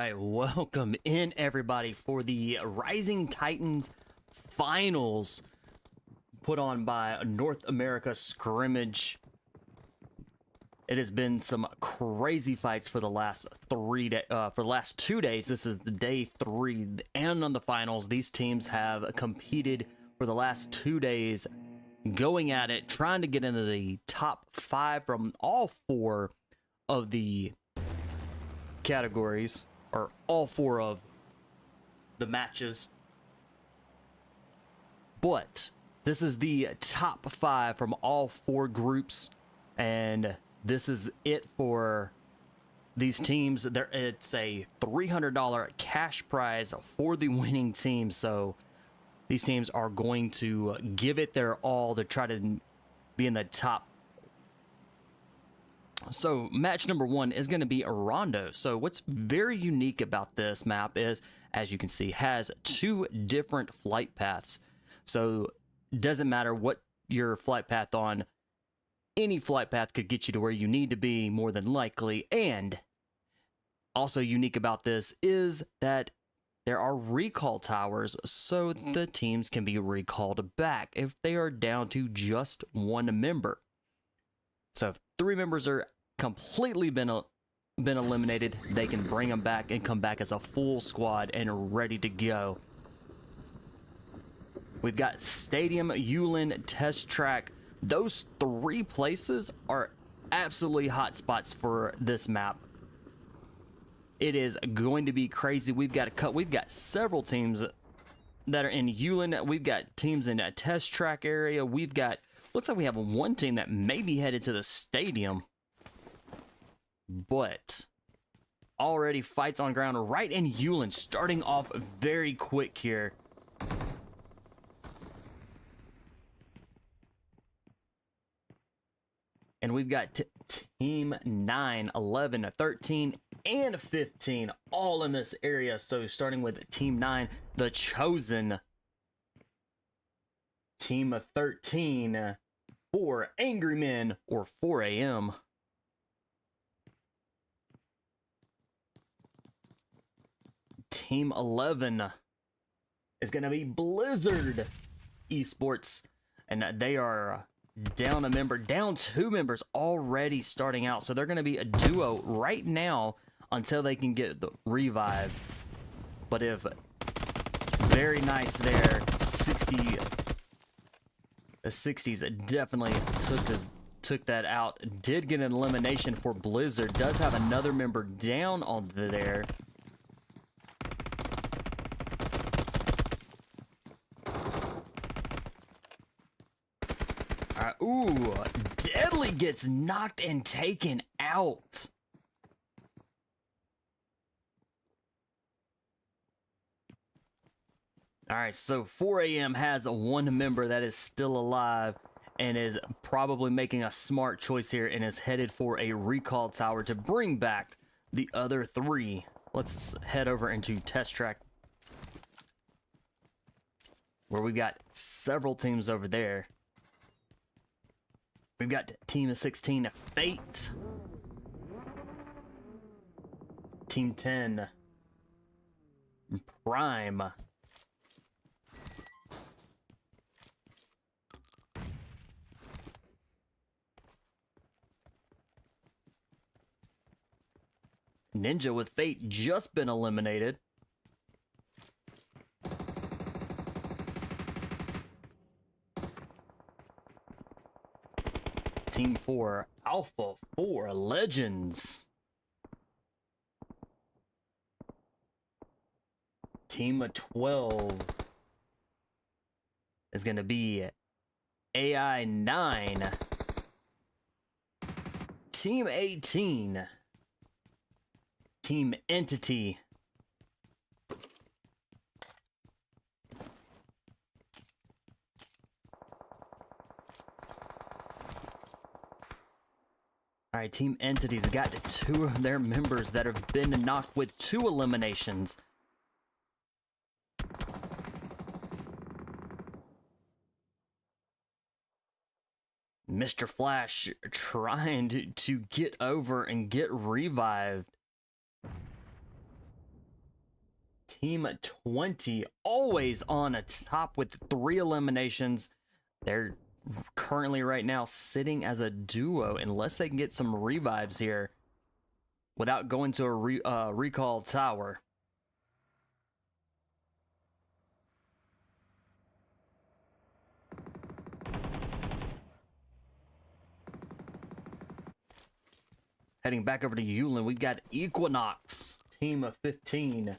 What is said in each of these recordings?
right, welcome in everybody for the Rising Titans finals put on by North America Scrimmage. It has been some crazy fights for the last 2 days. This is the day 3, and on the finals, these teams have competed for the last 2 days, going at it, trying to get into the top 5 from all 4 of the categories, or all 4 of the matches. But this is the top 5 from all 4 groups, and this is it for these teams. It's a $300 cash prize for the winning team, so these teams are going to give it their all to try to be in the top. So match number 1 is going to be a Rondo. So what's very unique about this map is, as you can see, has 2 different flight paths. So it doesn't matter what your flight path on, any flight path could get you to where you need to be more than likely. And also unique about this is that there are recall towers, so the teams can be recalled back if they are down to just 1 member. So if 3 members are completely been eliminated, they can bring them back and come back as a full squad and ready to go. We've got Stadium, Yulin, Test Track. Those 3 places are absolutely hot spots for this map. It is going to be crazy. We've got several teams that are in Yulin. We've got teams in a Test Track area. Looks like we have 1 team that may be headed to the Stadium. But already fights on ground right in Yulin, starting off very quick here. And we've got Team 9, 11, 13, and 15 all in this area. So starting with Team 9, The Chosen. Team 13, 4 Angry Men, or 4 AM. Team 11 is going to be Blizzard Esports, and they are down 2 members already starting out. So they're going to be a duo right now until they can get the revive. But if very nice there, the 60s definitely took that out. Did get an elimination for Blizzard. Does have another member down on there. Ooh, Deadly gets knocked and taken out. Alright, so 4 AM has 1 member that is still alive and is probably making a smart choice here and is headed for a recall tower to bring back the other 3. Let's head over into Test Track, where we got several teams over there. We've got Team 16, Fate. Team 10, Prime. Ninja with Fate just been eliminated. Team 4, Alpha 4, Legends. Team 12 is going to be AI 9. Team 18, Team Entity. Alright, Team Entity's got 2 of their members that have been knocked with 2 eliminations. Mr. Flash trying to get over and get revived. Team 20, always on top with 3 eliminations. They're currently right now sitting as a duo unless they can get some revives here without going to a recall tower. Heading back over to Yulin, we got Equinox, team of 15,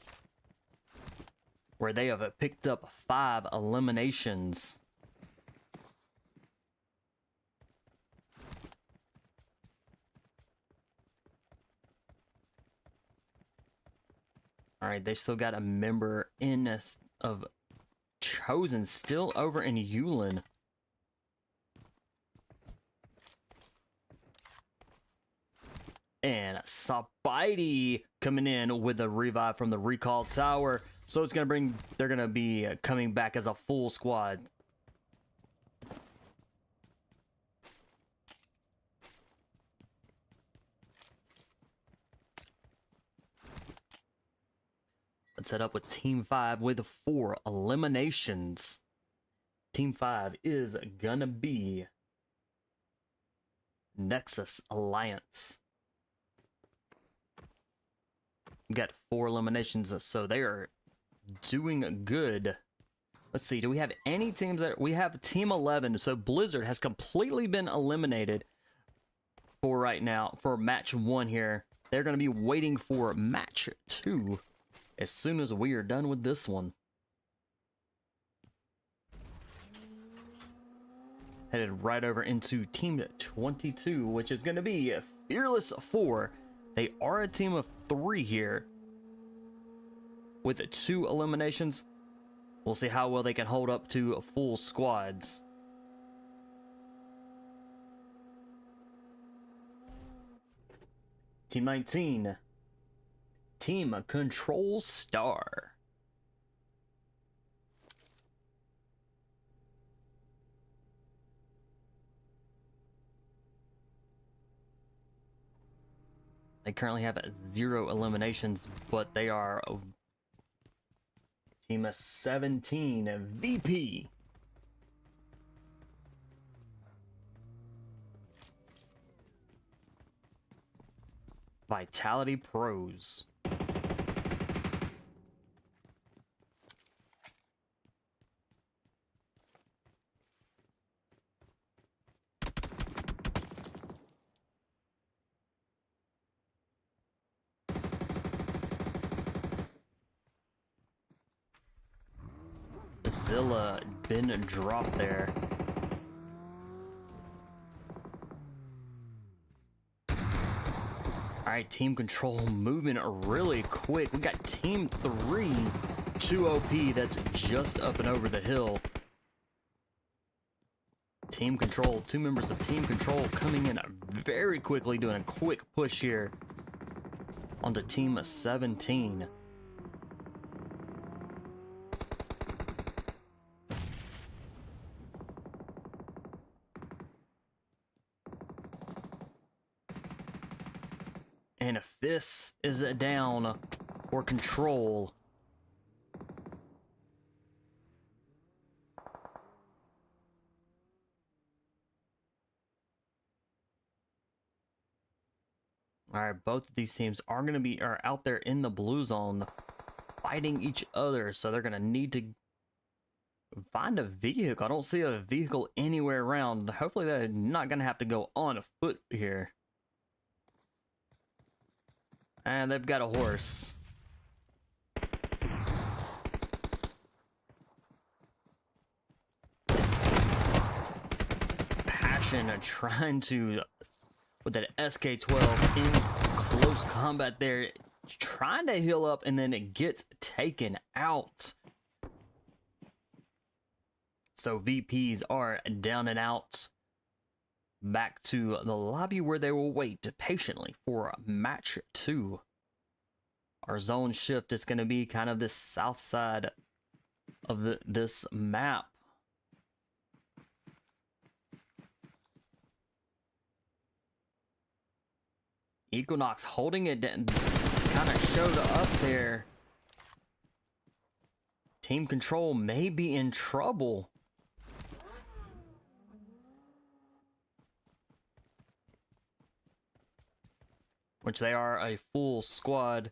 where they have picked up 5 eliminations. All right, they still got a member of Chosen still over in Yulin. And Sabidi coming in with a revive from the recall tower. So it's they're gonna be coming back as a full squad. Let's head up with Team 5 with 4 eliminations. Team 5 is gonna be Nexus Alliance. We got 4 eliminations, so they are doing good. Let's see, do we have any teams that... We have Team 11, so Blizzard has completely been eliminated for right now, for match 1 here. They're going to be waiting for match 2 as soon as we are done with this one. Headed right over into Team 22, which is going to be Fearless 4. They are a team of 3 here with 2 eliminations. We'll see how well they can hold up to full squads. Team 19, Team Control Star. They currently have 0 eliminations, but they are Team 17, VP. Vitality Pros. Zilla been dropped there. Alright, Team Control moving really quick. We got Team 3, 2 OP that's just up and over the hill. Team Control, 2 members of Team Control coming in very quickly, doing a quick push here onto Team 17. And if this is a down for Control, all right, both of these teams are going to are out there in the blue zone fighting each other, so they're going to need to find a vehicle. I don't see a vehicle anywhere around. Hopefully they're not going to have to go on foot here. And they've got a horse. Passion trying to, with that SK-12 in close combat there, trying to heal up, and then it gets taken out. So VPs are down and out. Back to the lobby where they will wait patiently for match 2. Our zone shift is going to be kind of the south side of this map. Equinox holding it, kind of showed up there Team Control may be in trouble. Which they are a full squad.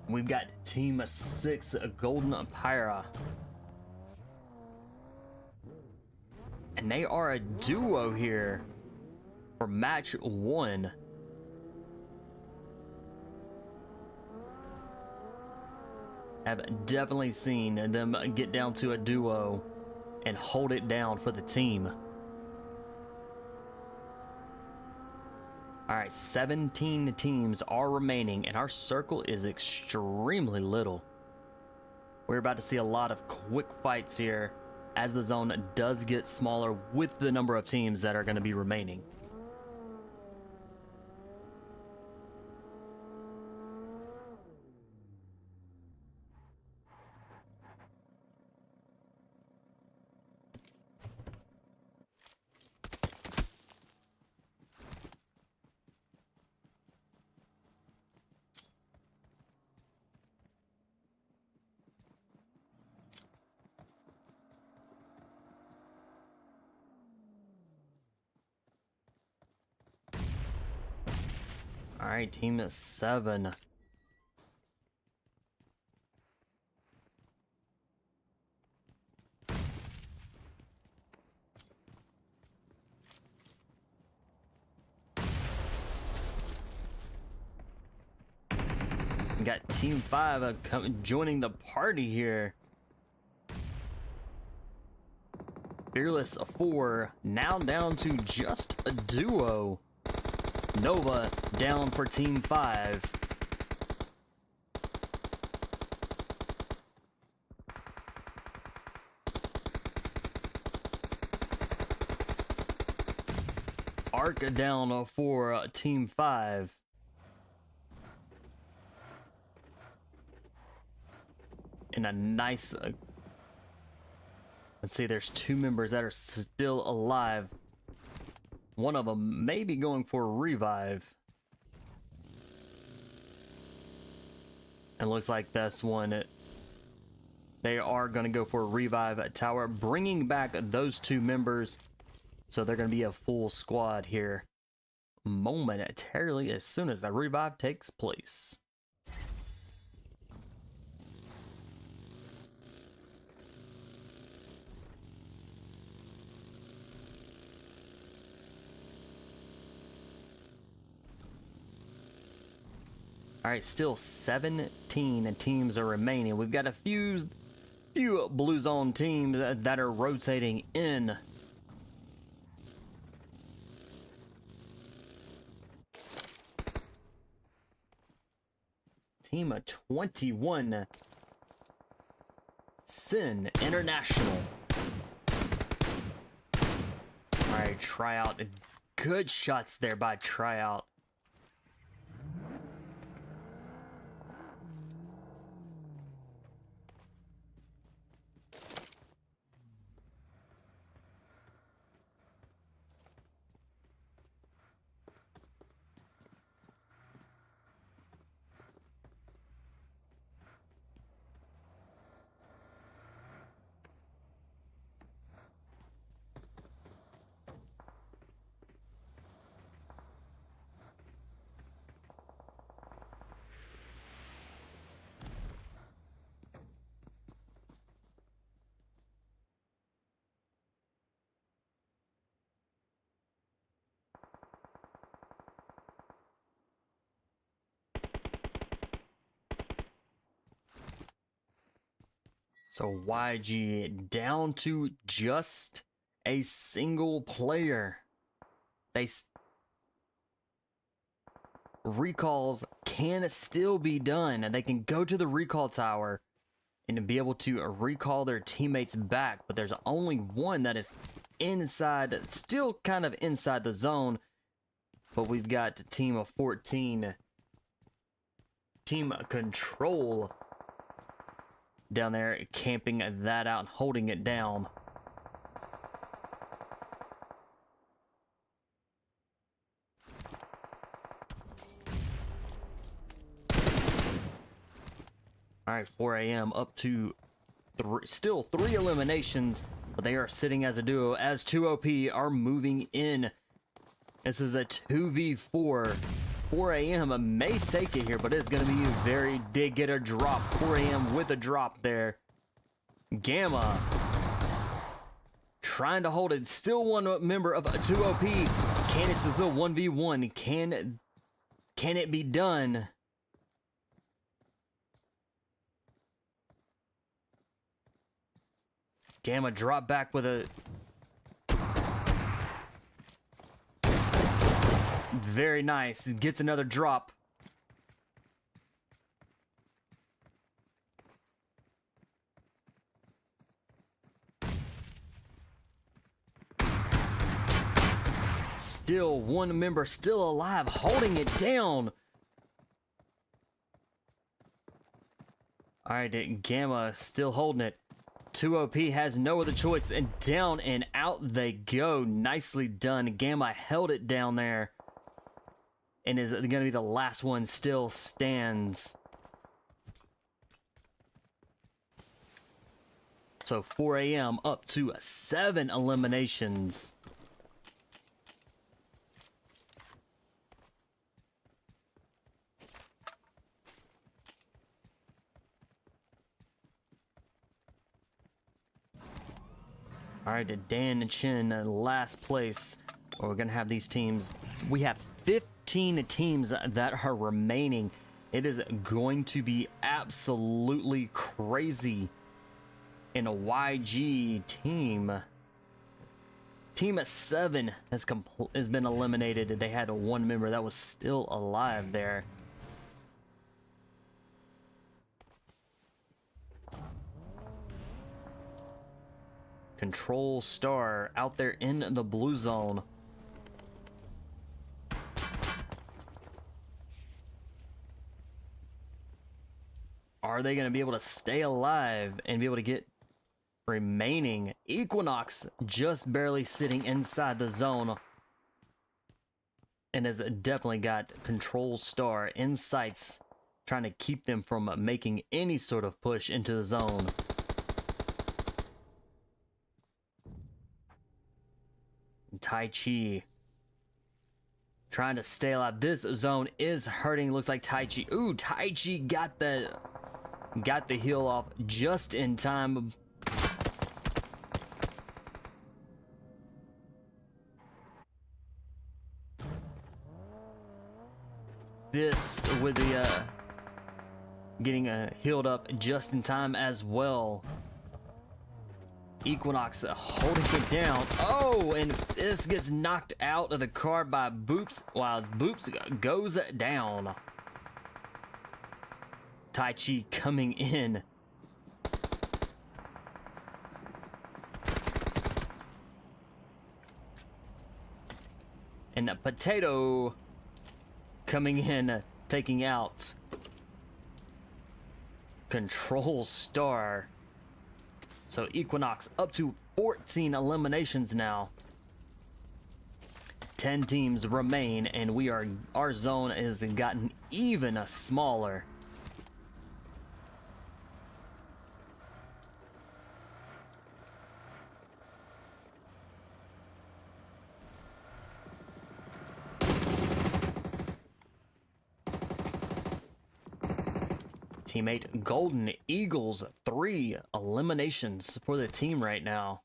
We've got Team 6 Golden Phyra. And they are a duo here for match 1. Have definitely seen them get down to a duo and hold it down for the team. All right, 17 teams are remaining, and our circle is extremely little. We're about to see a lot of quick fights here as the zone does get smaller with the number of teams that are going to be remaining. All right, team 7. We got team 5 joining the party here. Fearless 4 now down to just a duo. Nova down for team 5. Arc down for team 5. And a nice let's see, there's 2 members that are still alive. One of them may be going for a revive. And looks like this one, they are going to go for a revive at tower, bringing back those 2 members. So they're going to be a full squad here momentarily as soon as the revive takes place. All right, still 17 teams are remaining. We've got a few blue zone teams that are rotating in. Team of 21, Sin International. All right, tryout. Good shots there by tryout. So YG down to just a single player. Recalls can still be done, and they can go to the recall tower and be able to recall their teammates back, but there's only one that is inside, still kind of inside the zone. But we've got team of 14, Team Control, down there camping that out and holding it down. All right, 4 a.m. up to still 3 eliminations, but they are sitting as a duo as 2OP are moving in. This is a 2v4. 4 a.m. may take it here, but it's going to be very... Did get a drop. 4 a.m. with a drop there. Gamma trying to hold it. Still one member of 2OP. Can it still 1v1? Can it be done? Gamma drop back with a... Very nice. Gets another drop. Still one member still alive, holding it down. All right, Gamma still holding it. 2OP has no other choice, and down and out they go. Nicely done. Gamma held it down there. And is going to be the last one, still stands. So 4 a.m. up to 7 eliminations. All right, Dan and Chin in last place. We're going to have these teams. We have 15 teams that are remaining. It is going to be absolutely crazy in a YG team. Team 7 has been eliminated. They had one member that was still alive there. Control Star out there in the blue zone. Are they going to be able to stay alive and be able to get remaining? Equinox just barely sitting inside the zone and has definitely got Control Star in sights, trying to keep them from making any sort of push into the zone. Tai Chi trying to stay alive. This zone is hurting. Looks like Tai Chi. Ooh, Tai Chi got the heal off just in time. This with the getting healed up just in time as well. Equinox holding it down. Oh, and this gets knocked out of the car by Boops while Boops goes down. Tai Chi coming in. And Potato coming in, taking out Control Star. So Equinox up to 14 eliminations now. 10 teams remain, and our zone has gotten even smaller. Teammate Golden Eagles, 3 eliminations for the team right now.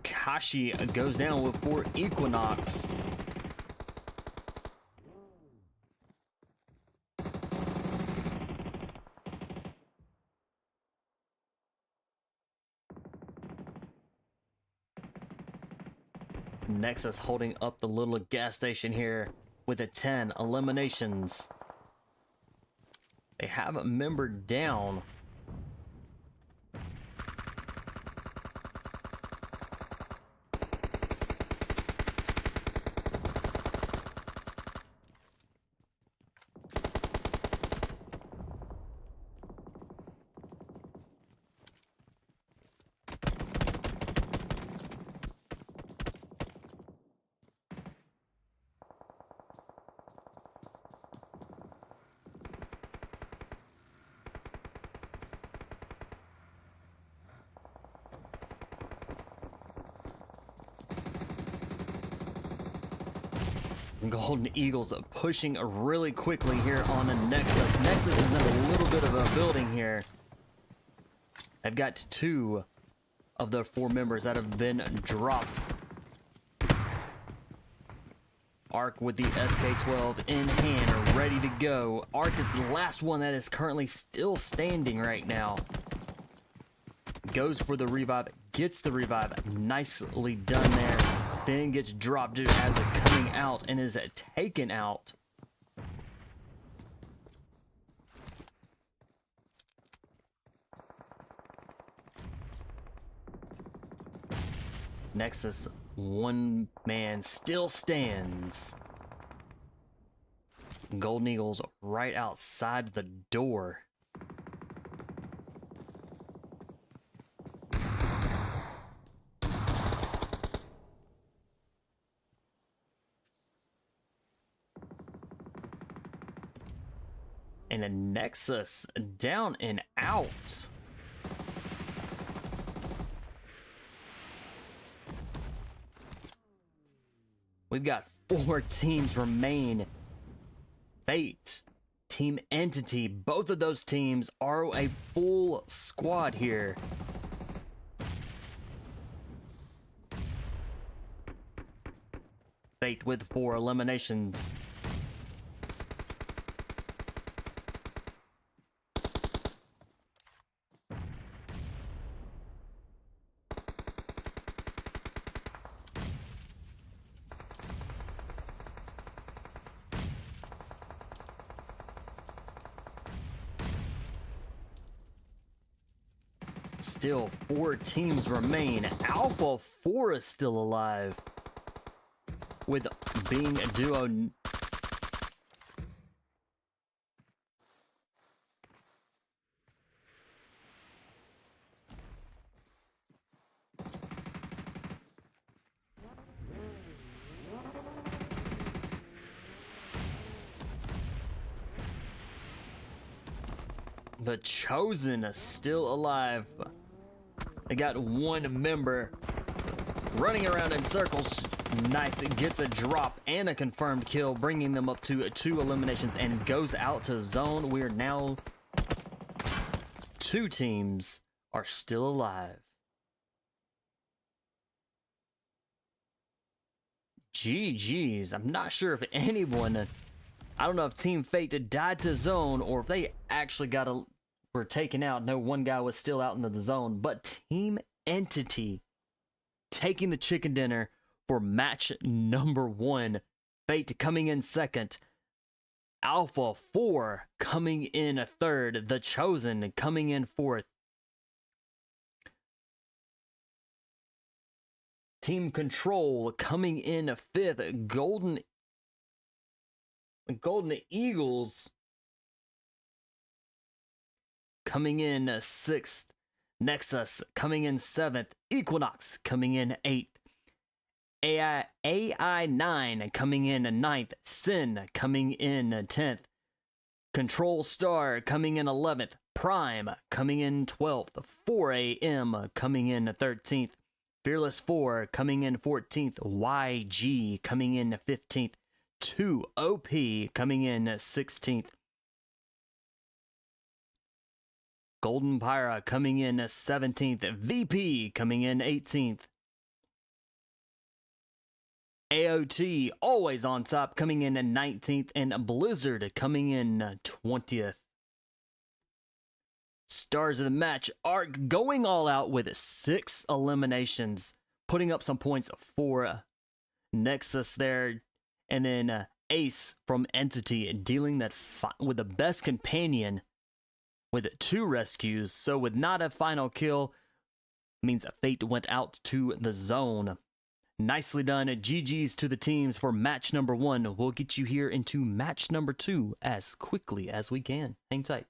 Kashi goes down with 4 Equinox. Nexus holding up the little gas station here with a 10 eliminations. They have a member down. Golden Eagles pushing really quickly here on the Nexus. Nexus is in a little bit of a building here. I've got 2 of the 4 members that have been dropped. Arc with the SK-12 in hand, ready to go. Arc is the last one that is currently still standing right now. Goes for the revive, gets the revive. Nicely done there. Then gets dropped as it coming out and is taken out. Nexus, 1 man still stands. Golden Eagles right outside the door. And a Nexus down and out. We've got 4 teams remain. Fate, Team Entity, both of those teams are a full squad here. Fate with 4 eliminations. Still 4 teams remain. Alpha 4 is still alive. With being a duo. The Chosen is still alive. They got 1 member running around in circles. Nice, it gets a drop and a confirmed kill, bringing them up to 2 eliminations and goes out to zone. We are now 2 teams are still alive. GG's. I'm not sure if anyone, I don't know if Team Fate died to zone or if they actually were taken out. No, 1 guy was still out in the zone, but Team Entity taking the chicken dinner for match number 1. Fate coming in 2nd. Alpha 4 coming in 3rd. The Chosen coming in 4th. Team Control coming in 5th. Golden Eagles coming in 6th. Nexus coming in 7th. Equinox coming in 8th. AI9 coming in 9th. Sin coming in 10th. Control Star coming in 11th. Prime coming in 12th. 4AM coming in 13th. Fearless 4 coming in 14th. YG coming in 15th. 2 OP coming in 16th. Golden Phyra coming in 17th. VP coming in 18th. AOT always on top coming in 19th. And Blizzard coming in 20th. Stars of the match, Arc going all out with 6 eliminations, putting up some points for Nexus there. And then Ace from Entity dealing that with the best companion with 2 rescues. So with not a final kill, means Fate went out to the zone. Nicely done. GG's to the teams for match number 1. We'll get you here into match number 2 as quickly as we can. Hang tight.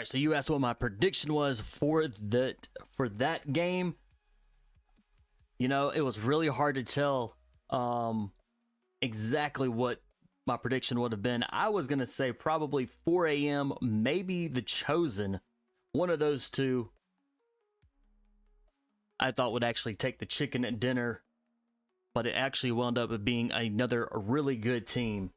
right, so you asked what my prediction was for that game. You know, it was really hard to tell exactly what my prediction would have been. I was going to say probably 4 a.m., maybe The Chosen. One of those two I thought would actually take the chicken at dinner, but it actually wound up being another really good team.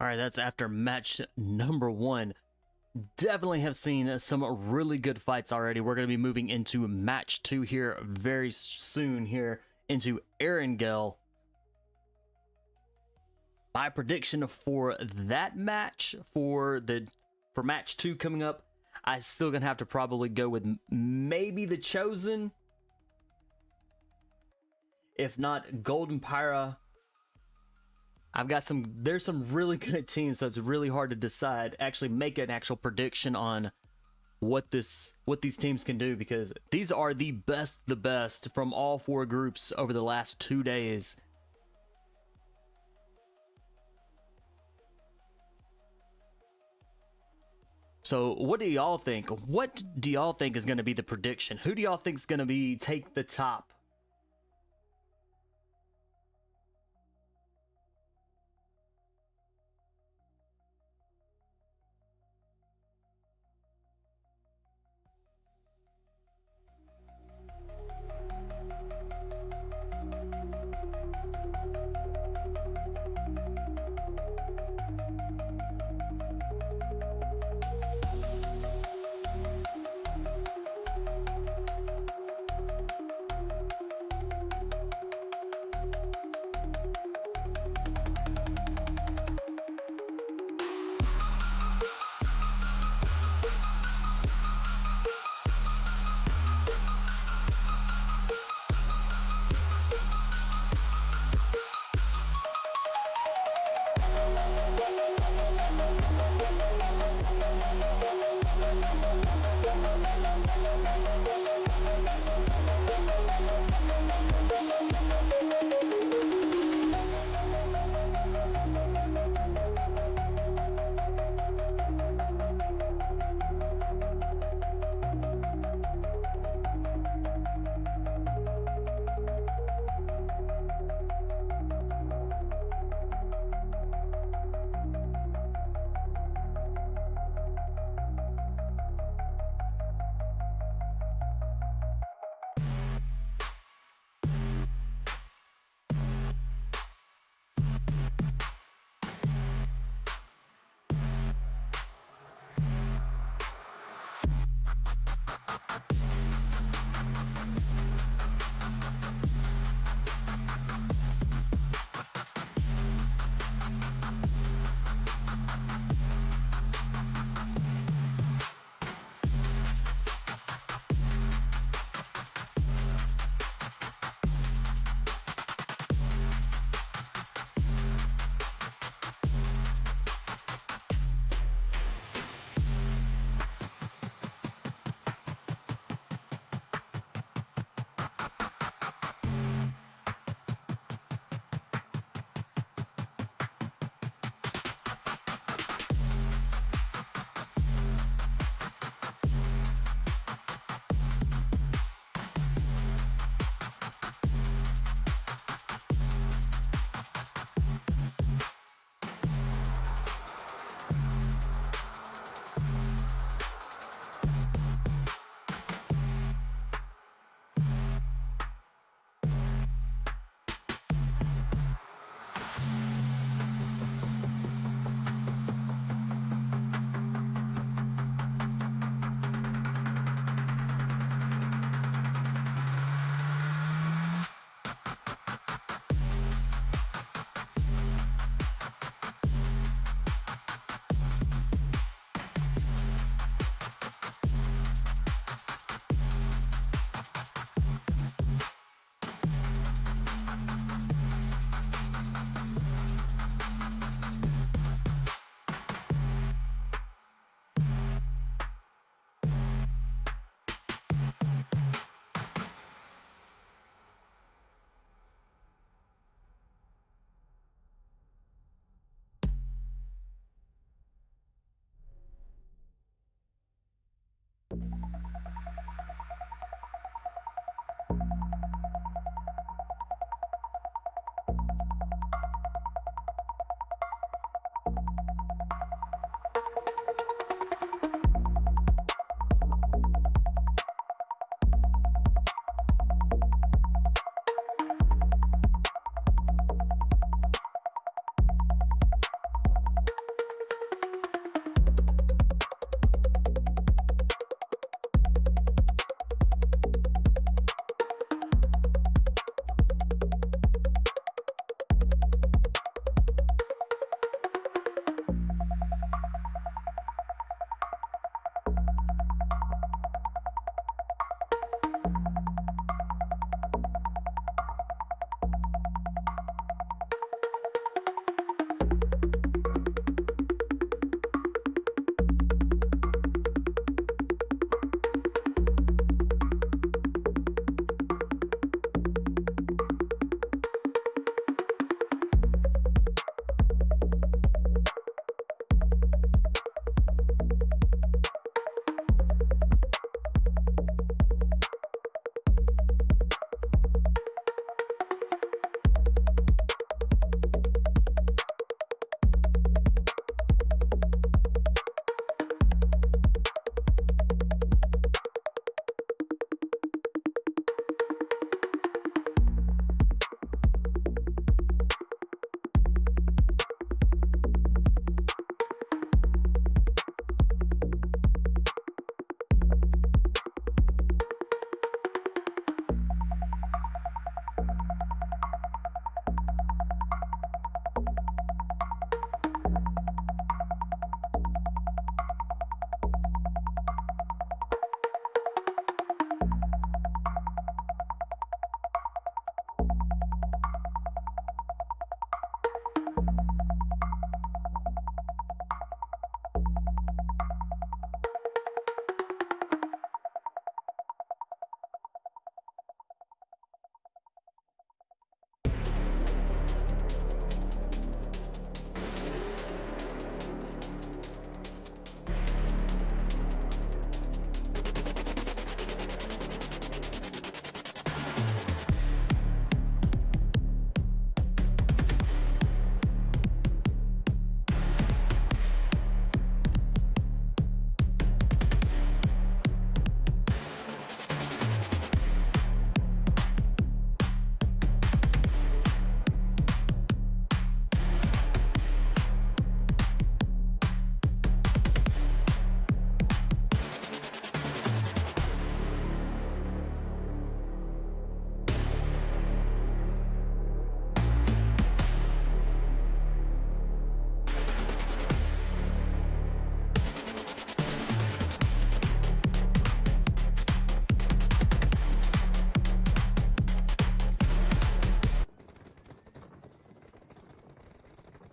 All right, that's after match number 1. Definitely have seen some really good fights already. We're going to be moving into match 2 here very soon here into Erangel. My prediction for that match, for match 2 coming up, I still going to have to probably go with maybe The Chosen. If not, Golden Phyra. There's some really good teams, so it's really hard to decide, actually make an actual prediction on what these teams can do, because these are the best from all 4 groups over the last 2 days. So what do y'all think? What do y'all think is going to be the prediction? Who do y'all think is going to take the top?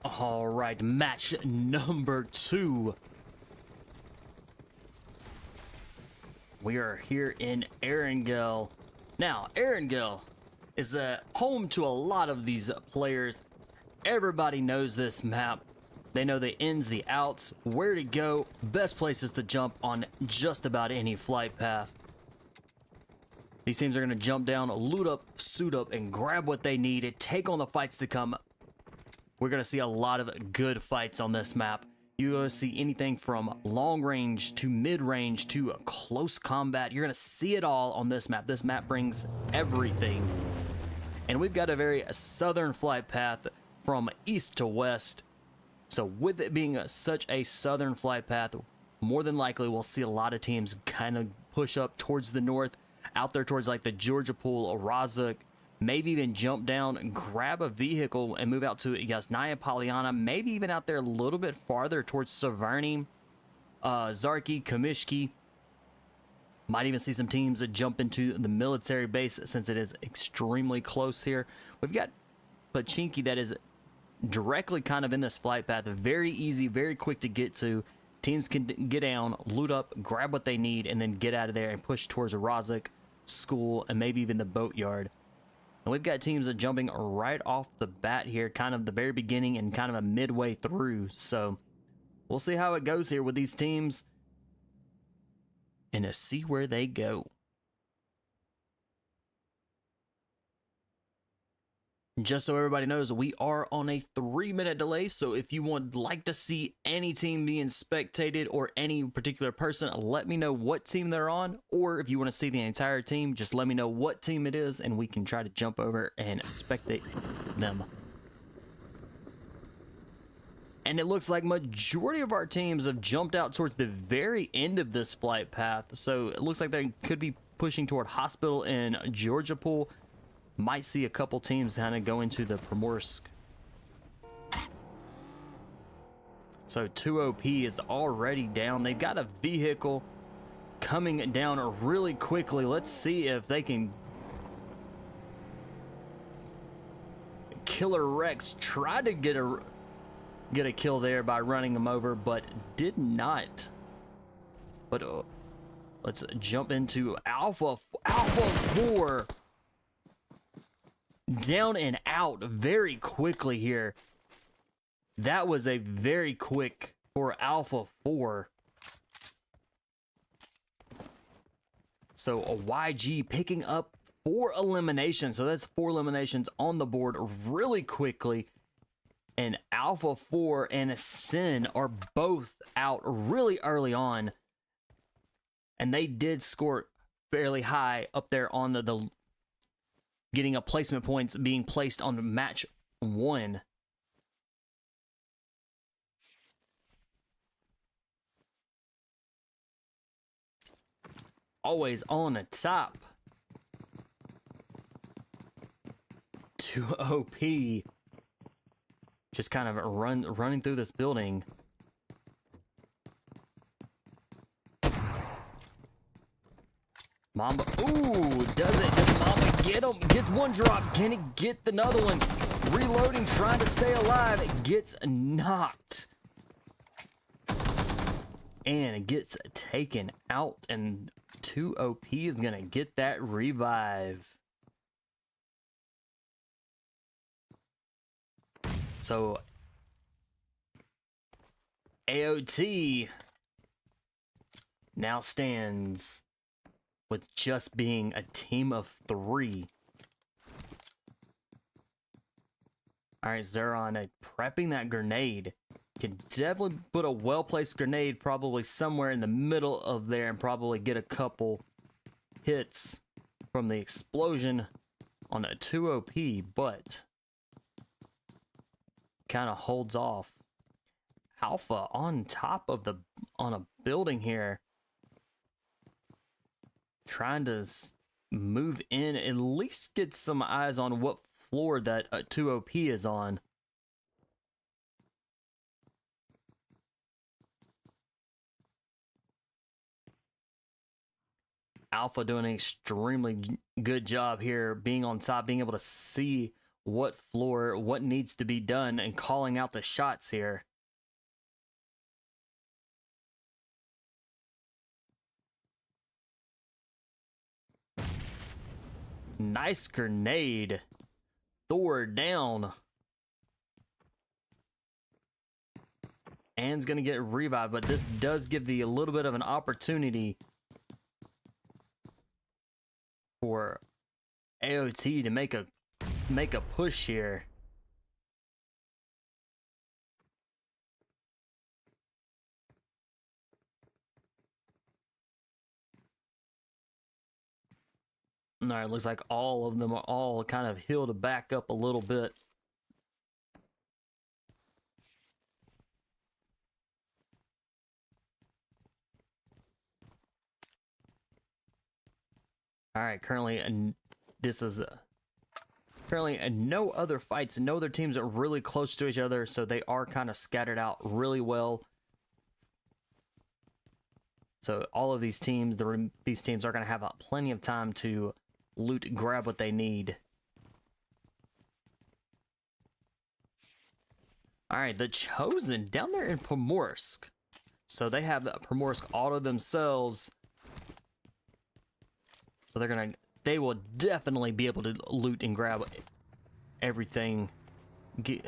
All right, match number 2. We are here in Erangel. Now, Erangel is home to a lot of these players. Everybody knows this map. They know the ins, the outs, where to go, best places to jump on just about any flight path. These teams are going to jump down, loot up, suit up, and grab what they need and take on the fights to come. We're going to see a lot of good fights on this map. You're going to see anything from long range to mid range to close combat. You're going to see it all on this map. This map brings everything. And we've got a very southern flight path from east to west. So with it being such a southern flight path, more than likely we'll see a lot of teams kind of push up towards the north, out there towards like the Georgia Pool, Razak, maybe even jump down and grab a vehicle and move out to Yasnaya, Polyana, maybe even out there a little bit farther towards Severny, Zarki, Kamishki. Might even see some teams that jump into the military base since it is extremely close here. We've got Pachinki that is directly kind of in this flight path. Very easy, very quick to get to. Teams can get down, loot up, grab what they need, and then get out of there and push towards Razak, school, and maybe even the boatyard. And we've got teams that are jumping right off the bat here, kind of the very beginning and kind of a midway through. So we'll see how it goes here with these teams and to see where they go. Just so everybody knows, we are on a 3-minute delay, so if you would like to see any team being spectated or any particular person, let me know what team they're on, or if you want to see the entire team, just let me know what team it is and we can try to jump over and spectate them. And it looks like majority of our teams have jumped out towards the very end of this flight path, so it looks like they could be pushing toward Hospital in Georgia Pool. Might see a couple teams kind of go into the Primorsk. So 2OP is already down. They've got a vehicle coming down really quickly. Let's see if they can. Killer Rex tried to get a kill there by running them over, but did not. But let's jump into Alpha 4. Down and out very quickly here. That was a very quick for Alpha 4. So a YG picking up 4 eliminations. So that's 4 eliminations on the board really quickly. And Alpha 4 and Sin are both out really early on. And they did score fairly high up there on the getting a placement points being placed on match 1. Always on the top. 2OP. Just kind of running through this building. Mamba, ooh, does Mamba get him? Gets one drop, can he get another one? Reloading, trying to stay alive, gets knocked. And it gets taken out, and 2OP is gonna get that revive. So, AOT now stands with just being a team of 3. Alright, Zeron prepping that grenade. Can definitely put a well-placed grenade probably somewhere in the middle of there and probably get a couple hits from the explosion on a 2OP, but kind of holds off. Alpha on top of on a building here. Trying to move in, at least get some eyes on what floor that 2OP is on. Alpha doing an extremely good job here, being on top, being able to see what floor, what needs to be done, and calling out the shots here. Nice grenade. Thor down. Anne's going to get revived, but this does give a little bit of an opportunity for AOT to make a push here. All right, looks like all of them are all kind of healed back up a little bit. All right, currently, this is currently no other fights. No other teams are really close to each other, so they are kind of scattered out really well. So all of these teams, these teams are going to have plenty of time to loot, grab what they need. All right, the Chosen down there in Primorsk. So they have the Primorsk auto themselves. So they will definitely be able to loot and grab everything, get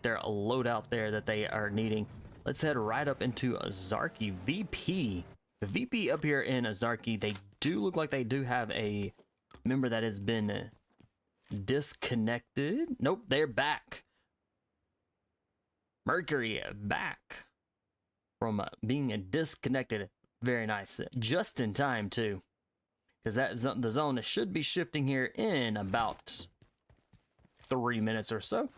their loadout there that they are needing. Let's head right up into Azarki VP. The VP up here in Azarki, they do look like they do have a member that has been disconnected. Nope, they're back. Mercury back from being disconnected. Very nice. Just in time, too. Because the zone should be shifting here in about 3 minutes or so.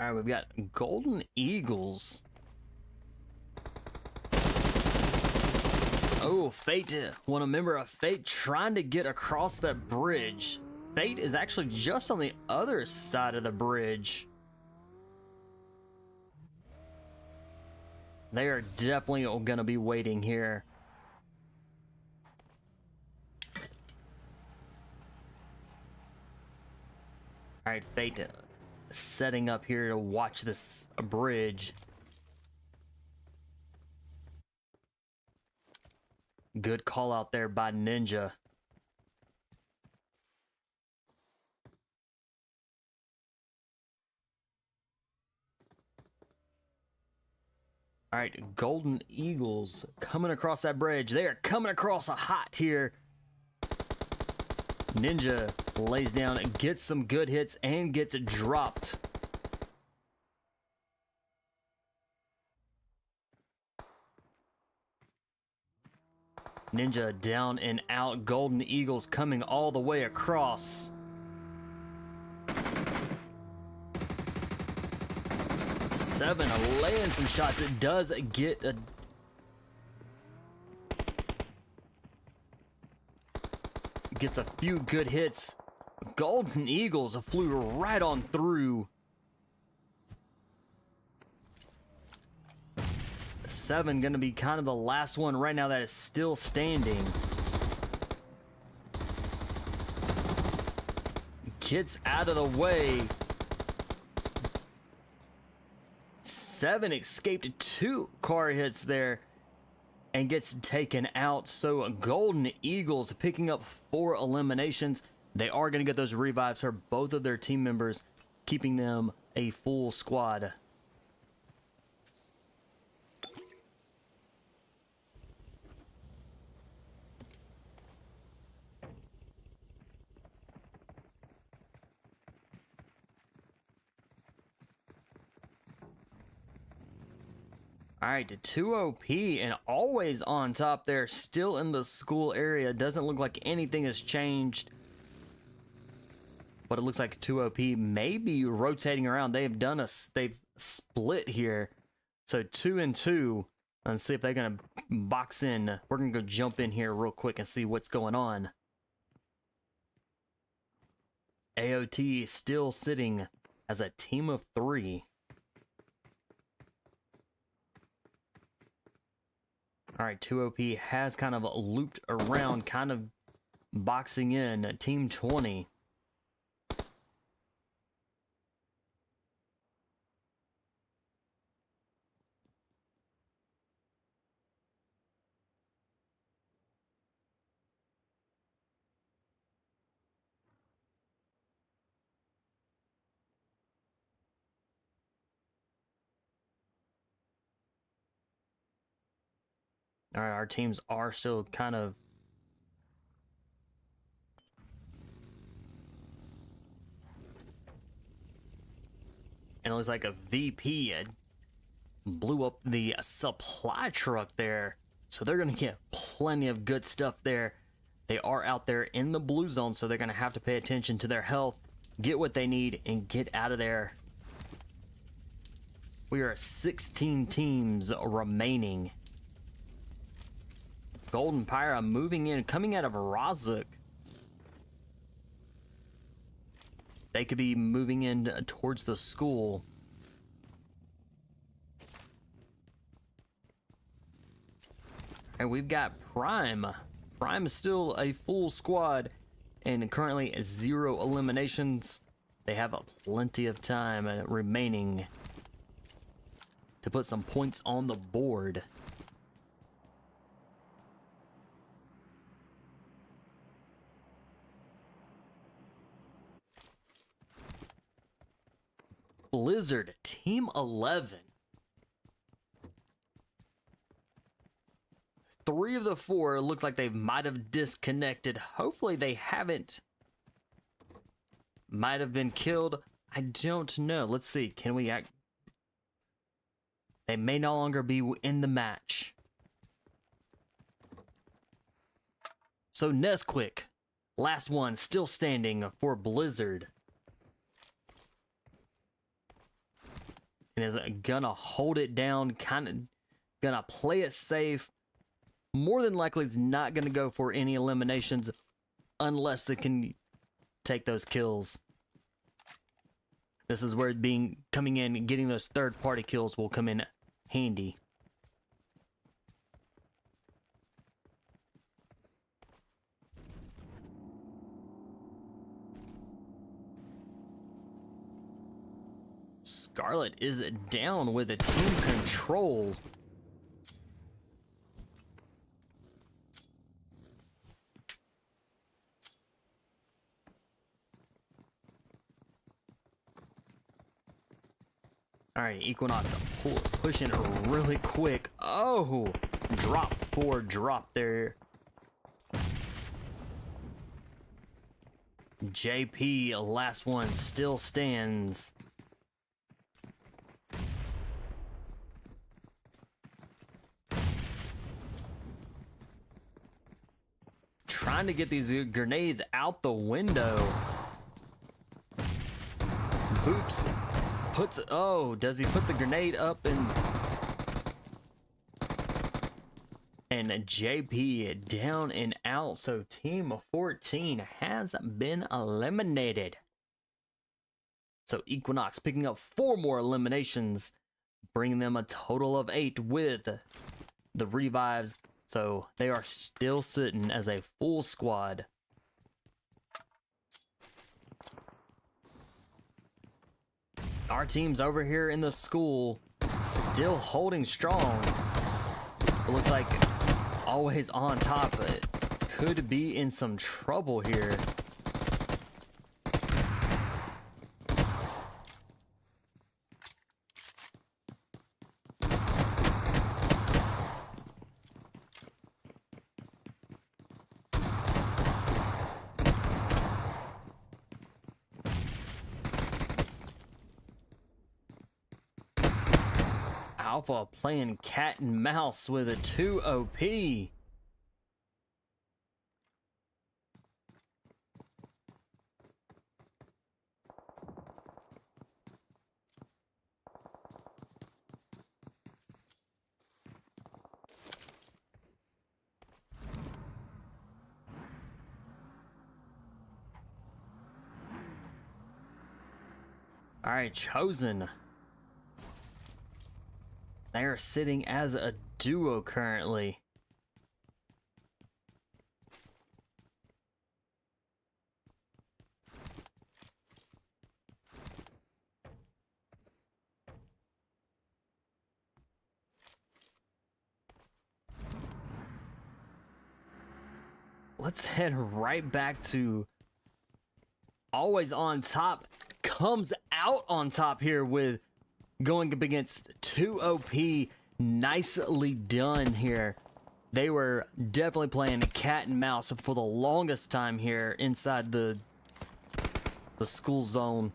All right, we've got Golden Eagles. Oh, Fate, one member of Fate trying to get across that bridge. Fate is actually just on the other side of the bridge. They are definitely going to be waiting here. All right, Fate setting up here to watch this bridge. Good call out there by Ninja. All right, Golden Eagles coming across that bridge. They are coming across a hot here. Ninja lays down and gets some good hits and gets dropped. Ninja down and out. Golden Eagles coming all the way across. Seven laying some shots. It does get a... Gets a few good hits. Golden Eagles flew right on through. Seven gonna be kind of the last one right now that is still standing. Gets out of the way. Seven escaped 2 car hits there and gets taken out. So Golden Eagles picking up 4 eliminations. They are going to get those revives for both of their team members, keeping them a full squad. All right, 2 OP and always on top there, still in the school area. Doesn't look like anything has changed. But it looks like 2 OP may be rotating around. They've split here. So 2 and 2. Let's see if they're going to box in. We're going to go jump in here real quick and see what's going on. AOT still sitting as a team of 3. All right, 2OP has kind of looped around, kind of boxing in Team 20. All right, our teams are still kind of and it looks like a VP blew up the supply truck there. So they're going to get plenty of good stuff there. They are out there in the blue zone, so they're going to have to pay attention to their health, get what they need, and get out of there. We are 16 teams remaining. Golden Phyra moving in, coming out of Razuk. They could be moving in towards the school. And we've got Prime. Prime is still a full squad and currently 0 eliminations. They have plenty of time remaining to put some points on the board. Blizzard, Team 11. 3 of the 4 looks like they might have disconnected. Hopefully they haven't. Might have been killed. I don't know. Let's see. Can we act? They may no longer be in the match. So Nesquik, last one, still standing for Blizzard. And is gonna hold it down, kind of gonna play it safe. More than likely is not gonna go for any eliminations unless they can take those kills. This is where coming in and getting those third-party kills will come in handy. Scarlet is down with a team control. All right, Equinox pushing really quick. Oh, drop for drop there. JP, last one, still stands. Trying to get these grenades out the window. Boops puts, oh, does he put the grenade up and JP down and out, so team 14 has been eliminated. So Equinox picking up 4 more eliminations, bringing them a total of 8 with the revives. So they are still sitting as a full squad. Our team's over here in the school, still holding strong. It looks like always on top, but could be in some trouble here. Alpha playing cat and mouse with a 2 OP. All right, Chosen. They are sitting as a duo currently. Let's head right back to always on top. Comes out on top here with going up against 2 OP. Nicely done here. They were definitely playing cat and mouse for the longest time here inside the school zone.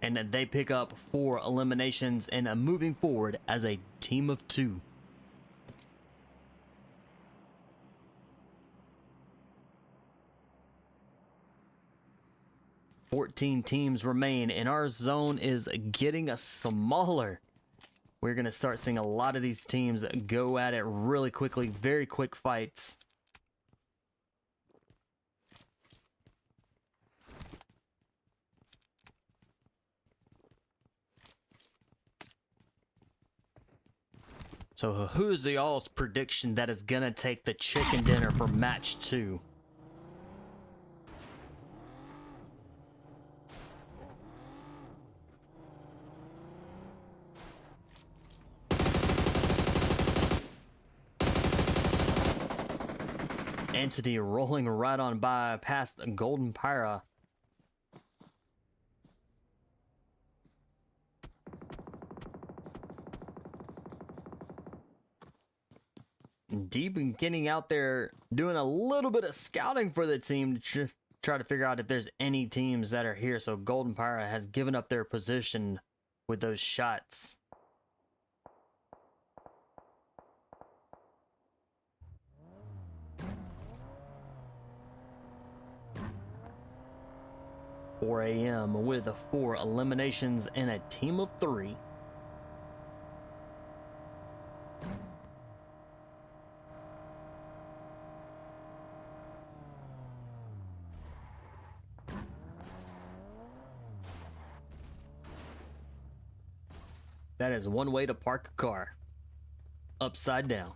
And then they pick up 4 eliminations and moving forward as a team of 2. Fourteen teams remain, and our zone is getting smaller. We're going to start seeing a lot of these teams go at it really quickly, very quick fights. So who's the all's prediction that is going to take the chicken dinner for match 2? Entity rolling right on by past Golden Phyra. Deep and getting out there, doing a little bit of scouting for the team to try to figure out if there's any teams that are here. So Golden Phyra has given up their position with those shots. (4 a.m. with 4 eliminations and a team of 3. That is one way to park a car. Upside down.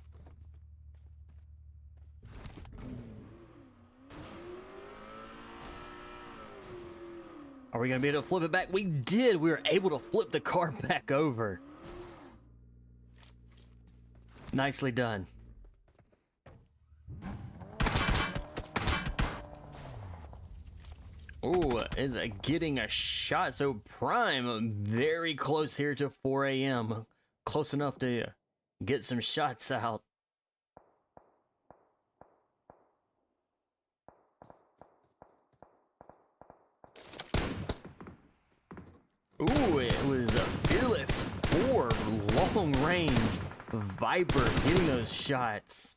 Are we going to be able to flip it back? We did. We were able to flip the car back over. Nicely done. Oh, is getting a shot. So Prime very close here to 4 a.m. Close enough to get some shots out. Ooh, it was a Fearless 4 long range. Viper getting those shots.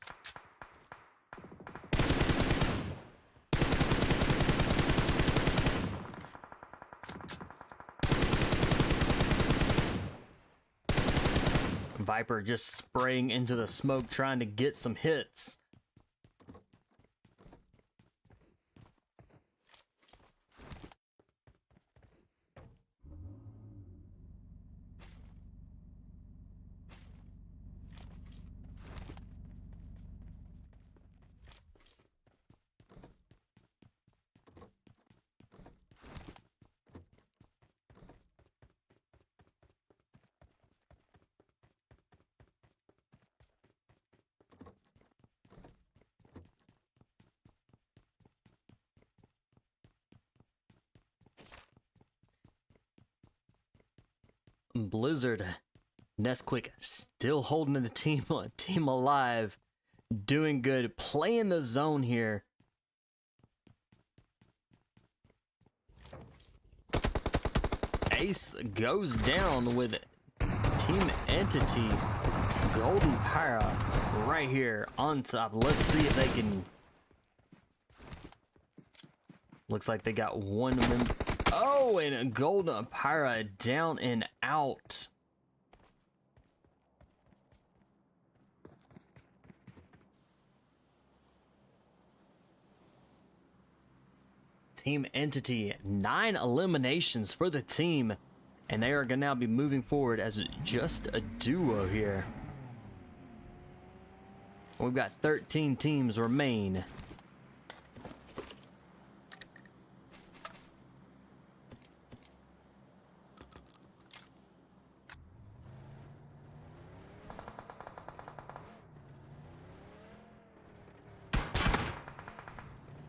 Viper just spraying into the smoke trying to get some hits. Blizzard, Nesquik still holding the team alive, doing good, playing the zone here. Ace goes down with Team Entity. Golden Phyra right here on top. Let's see if they can. Looks like they got one member. Oh, and Golden Phyra down and out. Team Entity, 9 eliminations for the team, and they are going to now be moving forward as just a duo here. We've got 13 teams remain.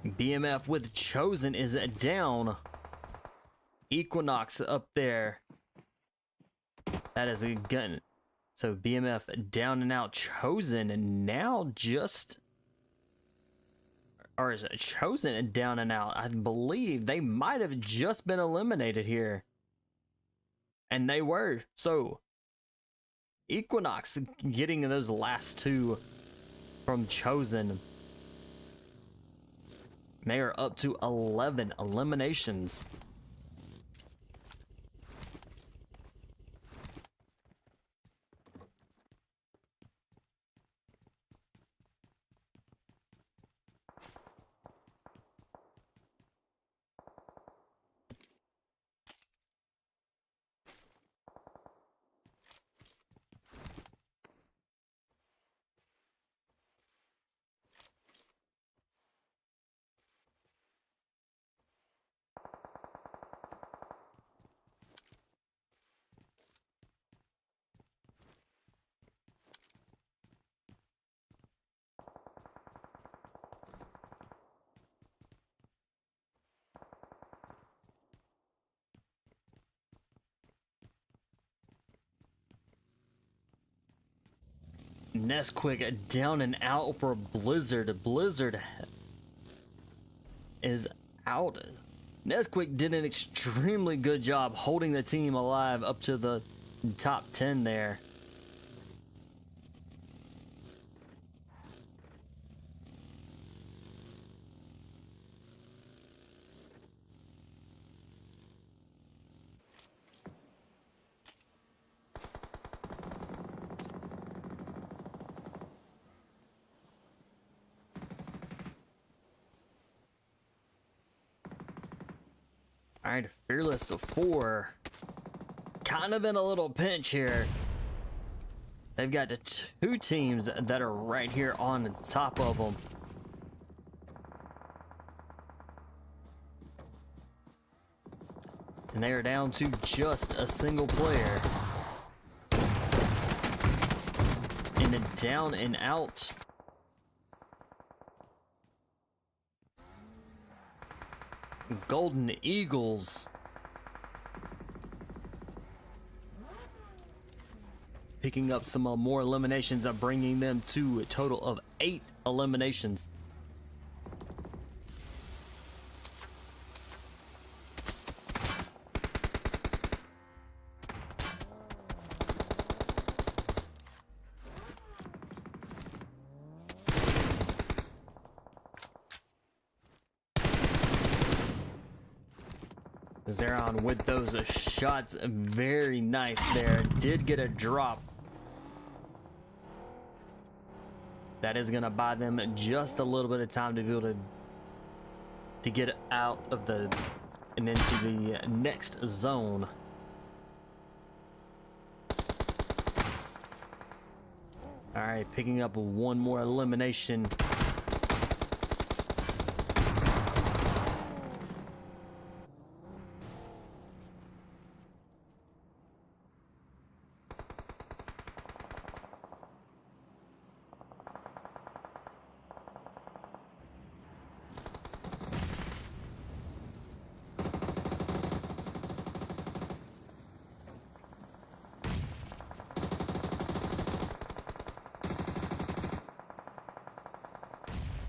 BMF with Chosen is down. Equinox up there. That is a gun. So BMF down and out. Chosen and now just... Or is it Chosen and down and out? I believe they might have just been eliminated here. And they were. So Equinox getting those last 2 from Chosen. They are up to 11 eliminations. Nesquik down and out for Blizzard. Blizzard is out. Nesquik did an extremely good job holding the team alive up to the top 10 there. All right, Fearless 4, kind of in a little pinch here. They've got the 2 teams that are right here on top of them. And they are down to just a single player. And then down and out. Golden Eagles picking up some more eliminations and bringing them to a total of 8 eliminations. Zeron with those shots, very nice there. Did get a drop. That is gonna buy them just a little bit of time to be able to get out of the and into the next zone. All right, picking up one more elimination.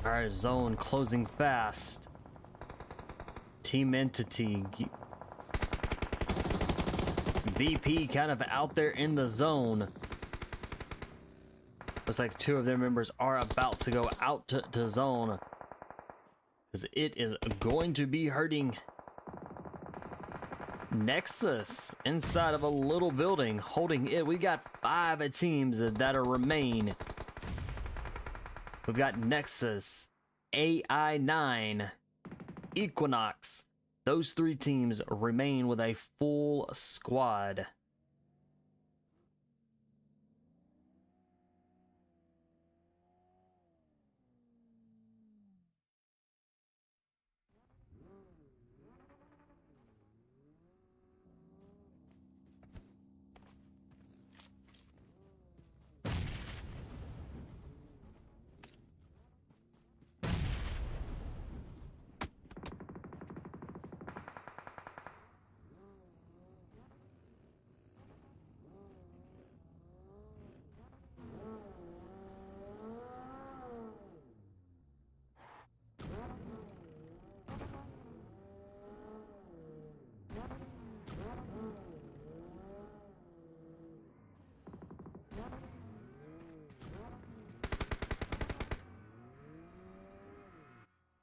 All right, zone closing fast. Team Entity. VP kind of out there in the zone. Looks like 2 of their members are about to go out to zone, because it is going to be hurting Nexus inside of a little building holding it. We got 5 teams that are remain. We've got Nexus, AI9, Equinox. Those 3 teams remain with a full squad.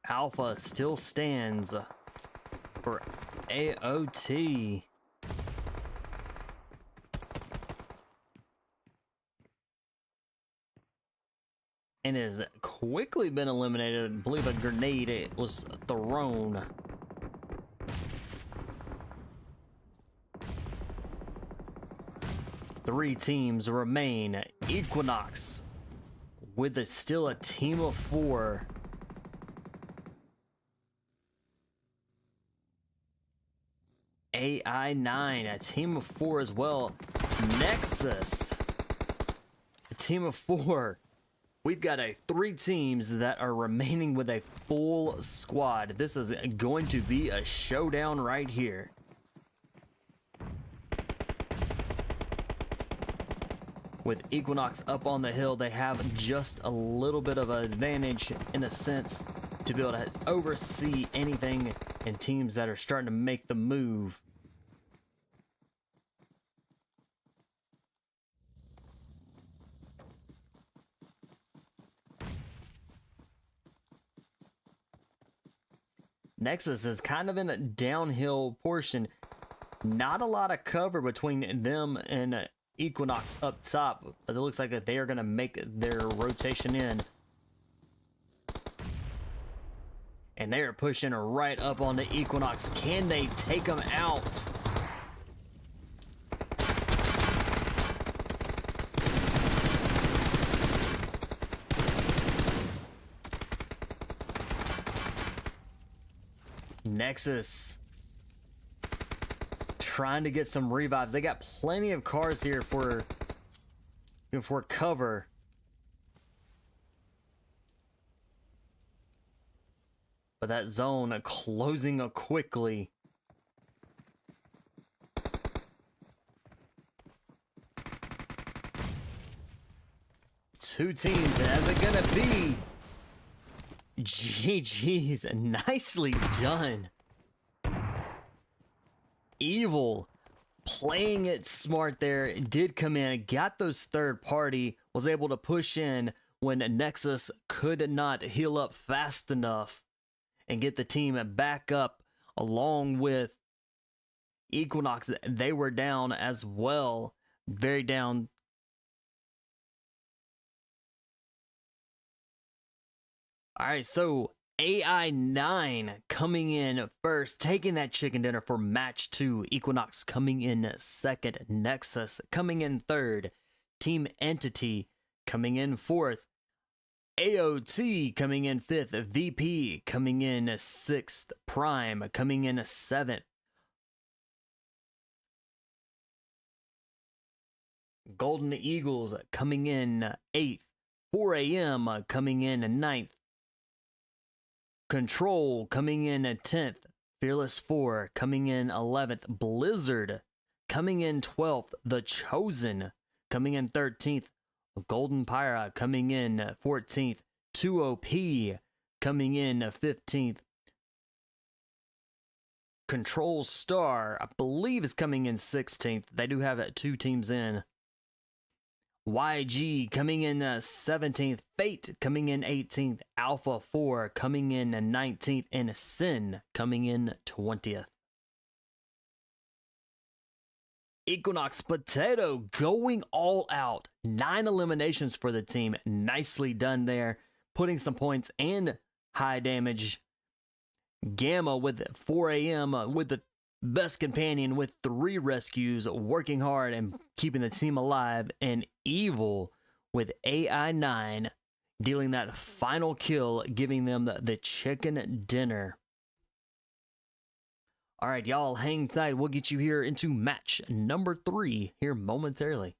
Alpha still stands for AOT. And has quickly been eliminated. I believe a grenade was thrown. Three teams remain. Equinox with still a team of 4. AI9, a team of 4 as well. Nexus, a team of 4. We've got 3 teams that are remaining with a full squad. This is going to be a showdown right here. With Equinox up on the hill, they have just a little bit of an advantage in a sense to be able to oversee anything and teams that are starting to make the move. Nexus is kind of in a downhill portion. Not a lot of cover between them and Equinox up top, but it looks like they are going to make their rotation in. And they are pushing right up on the Equinox. Can they take them out? Nexus trying to get some revives. They got plenty of cars here for cover. But that zone closing quickly. Two teams, and how's it gonna be? GG's, nicely done. Evil playing it smart there, did come in, got those third party, was able to push in when Nexus could not heal up fast enough and get the team back up along with Equinox. They were down as well, very down. All right, so AI9 coming in first, taking that chicken dinner for match 2. Equinox coming in second. Nexus coming in third. Team Entity coming in 4th. AOT coming in 5th. VP coming in 6th. Prime coming in 7th. Golden Eagles coming in 8th. 4 AM coming in 9th. Control coming in 10th. Fearless 4 coming in 11th. Blizzard coming in 12th. The Chosen coming in 13th. Golden Phyra coming in 14th. 2OP coming in 15th. Control Star, I believe, is coming in 16th. They do have 2 teams in. YG coming in 17th, Fate coming in 18th, Alpha 4 coming in 19th, and Sin coming in 20th. Equinox Potato going all out. 9 eliminations for the team. Nicely done there. Putting some points and high damage Gamma with 4 a.m. With the best companion with 3 rescues, working hard and keeping the team alive. And Evil with AI9 dealing that final kill, giving them the chicken dinner. All right, y'all, hang tight. We'll get you here into match number 3 here momentarily.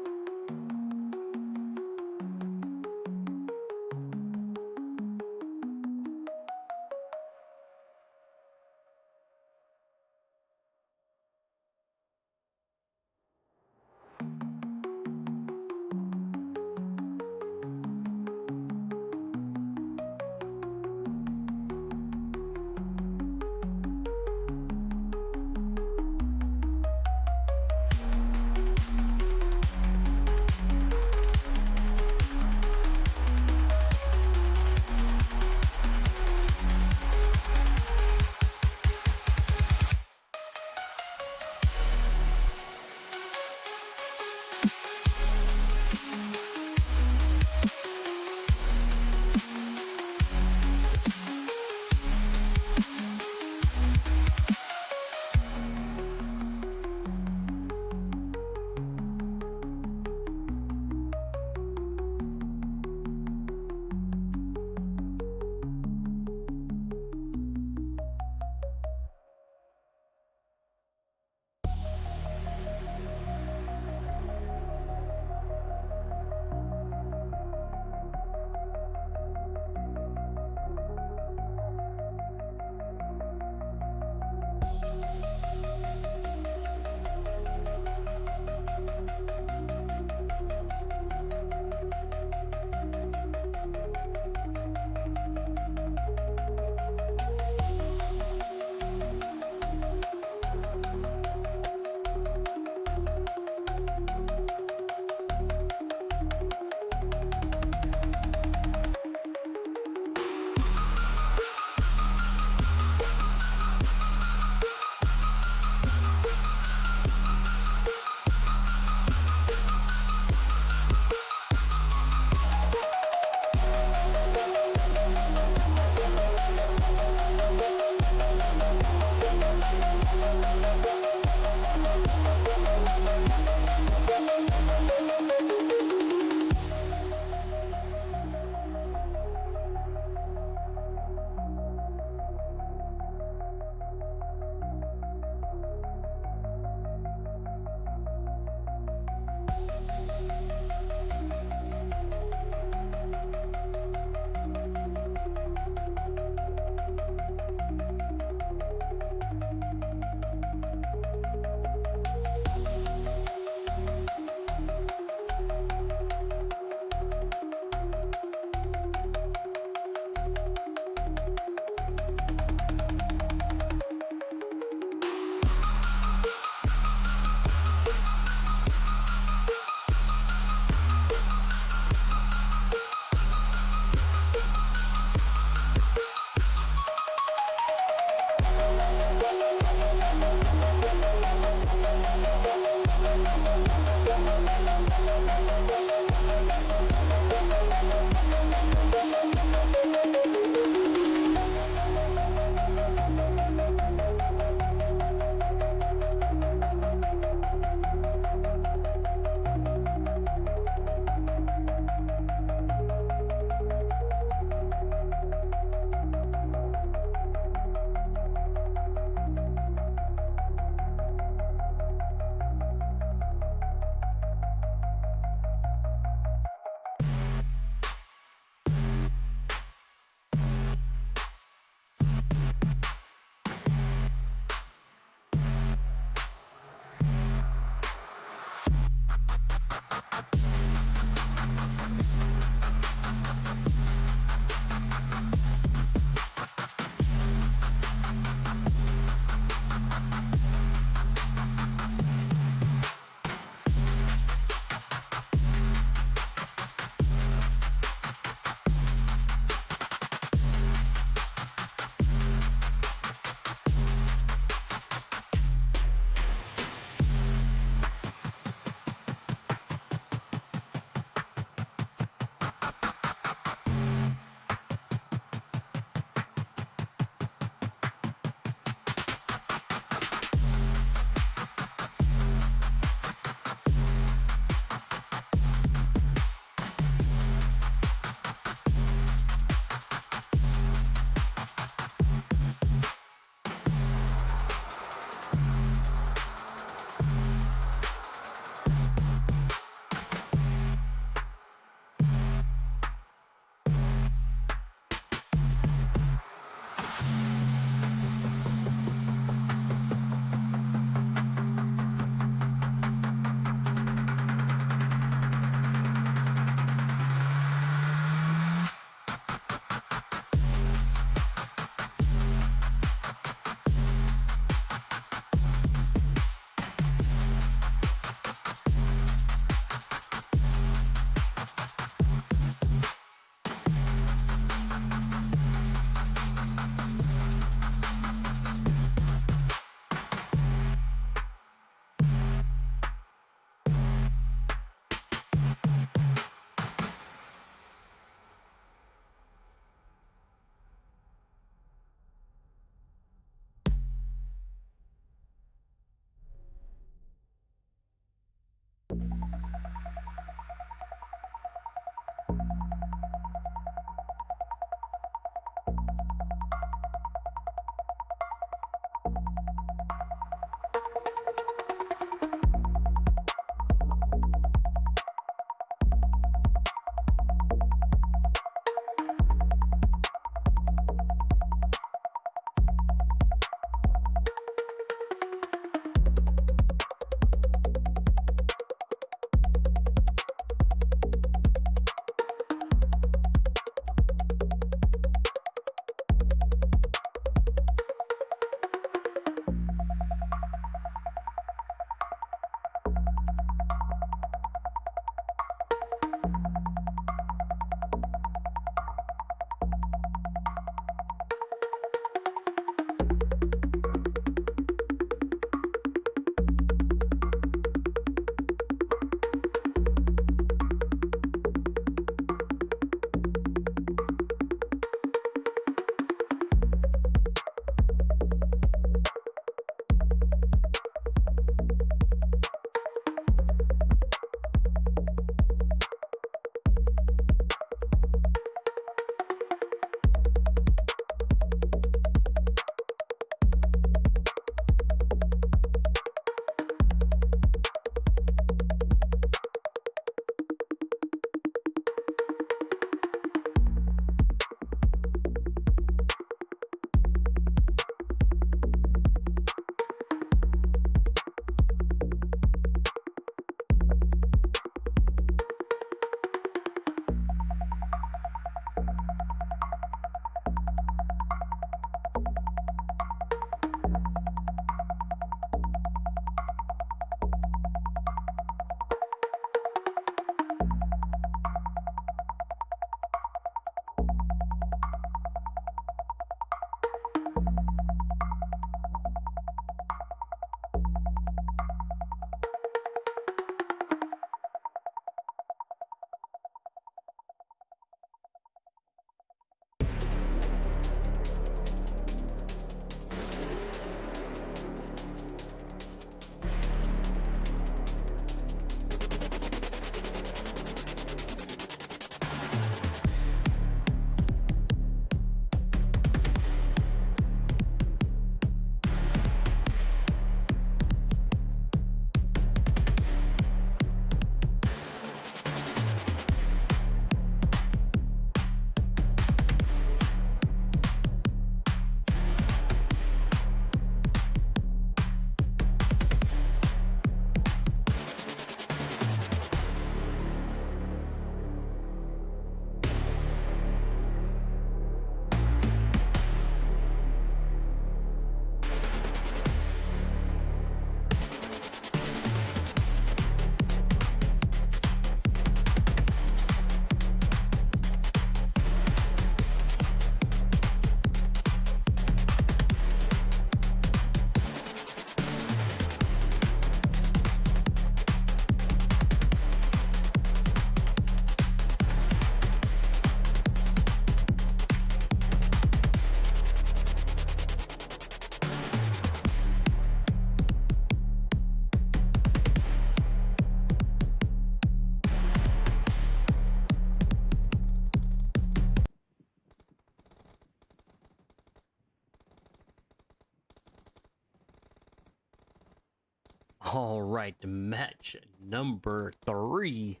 All right, match number 3.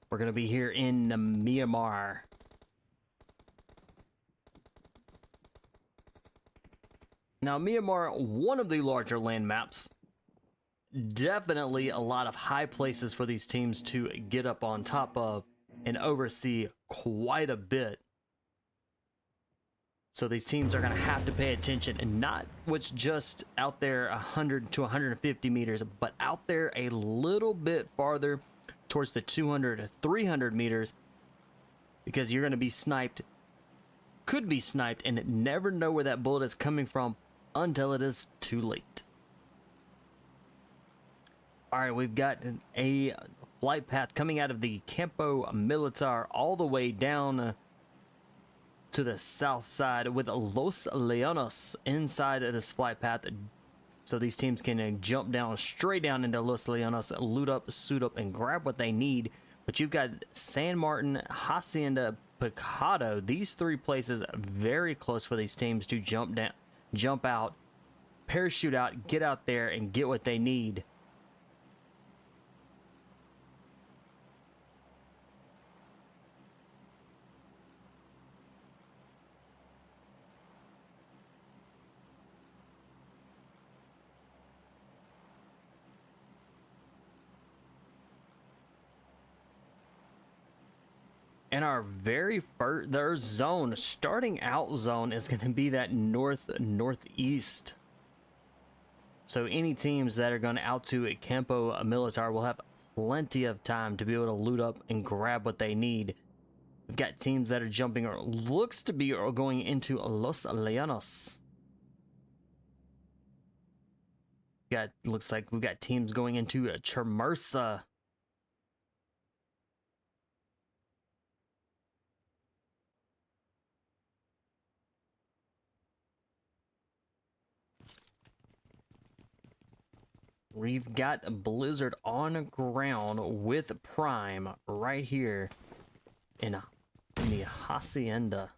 We're going to be here in Myanmar. Now, Myanmar, one of the larger land maps. Definitely a lot of high places for these teams to get up on top of and oversee quite a bit. So these teams are going to have to pay attention, and not what's just out there 100 to 150 meters, but out there a little bit farther towards the 200 to 300 meters, because you're going to be sniped, could be sniped, and never know where that bullet is coming from until it is too late. All right, we've got a flight path coming out of the Campo Militar all the way down to the south side with Los Leonos inside of this flight path. So these teams can jump down straight down into Los Leonos, loot up, suit up, and grab what they need. But you've got San Martin, Hacienda, Picado. These 3 places very close for these teams to jump down, jump out, parachute out, get out there, and get what they need. And our very first, their zone, starting out zone, is going to be that northeast. So any teams that are going out to Campo Militar will have plenty of time to be able to loot up and grab what they need. We've got teams that are jumping, or looks to be, or going into Los Llanos. Looks like we've got teams going into Chermersa. We've got Blizzard on ground with Prime right here in the Hacienda.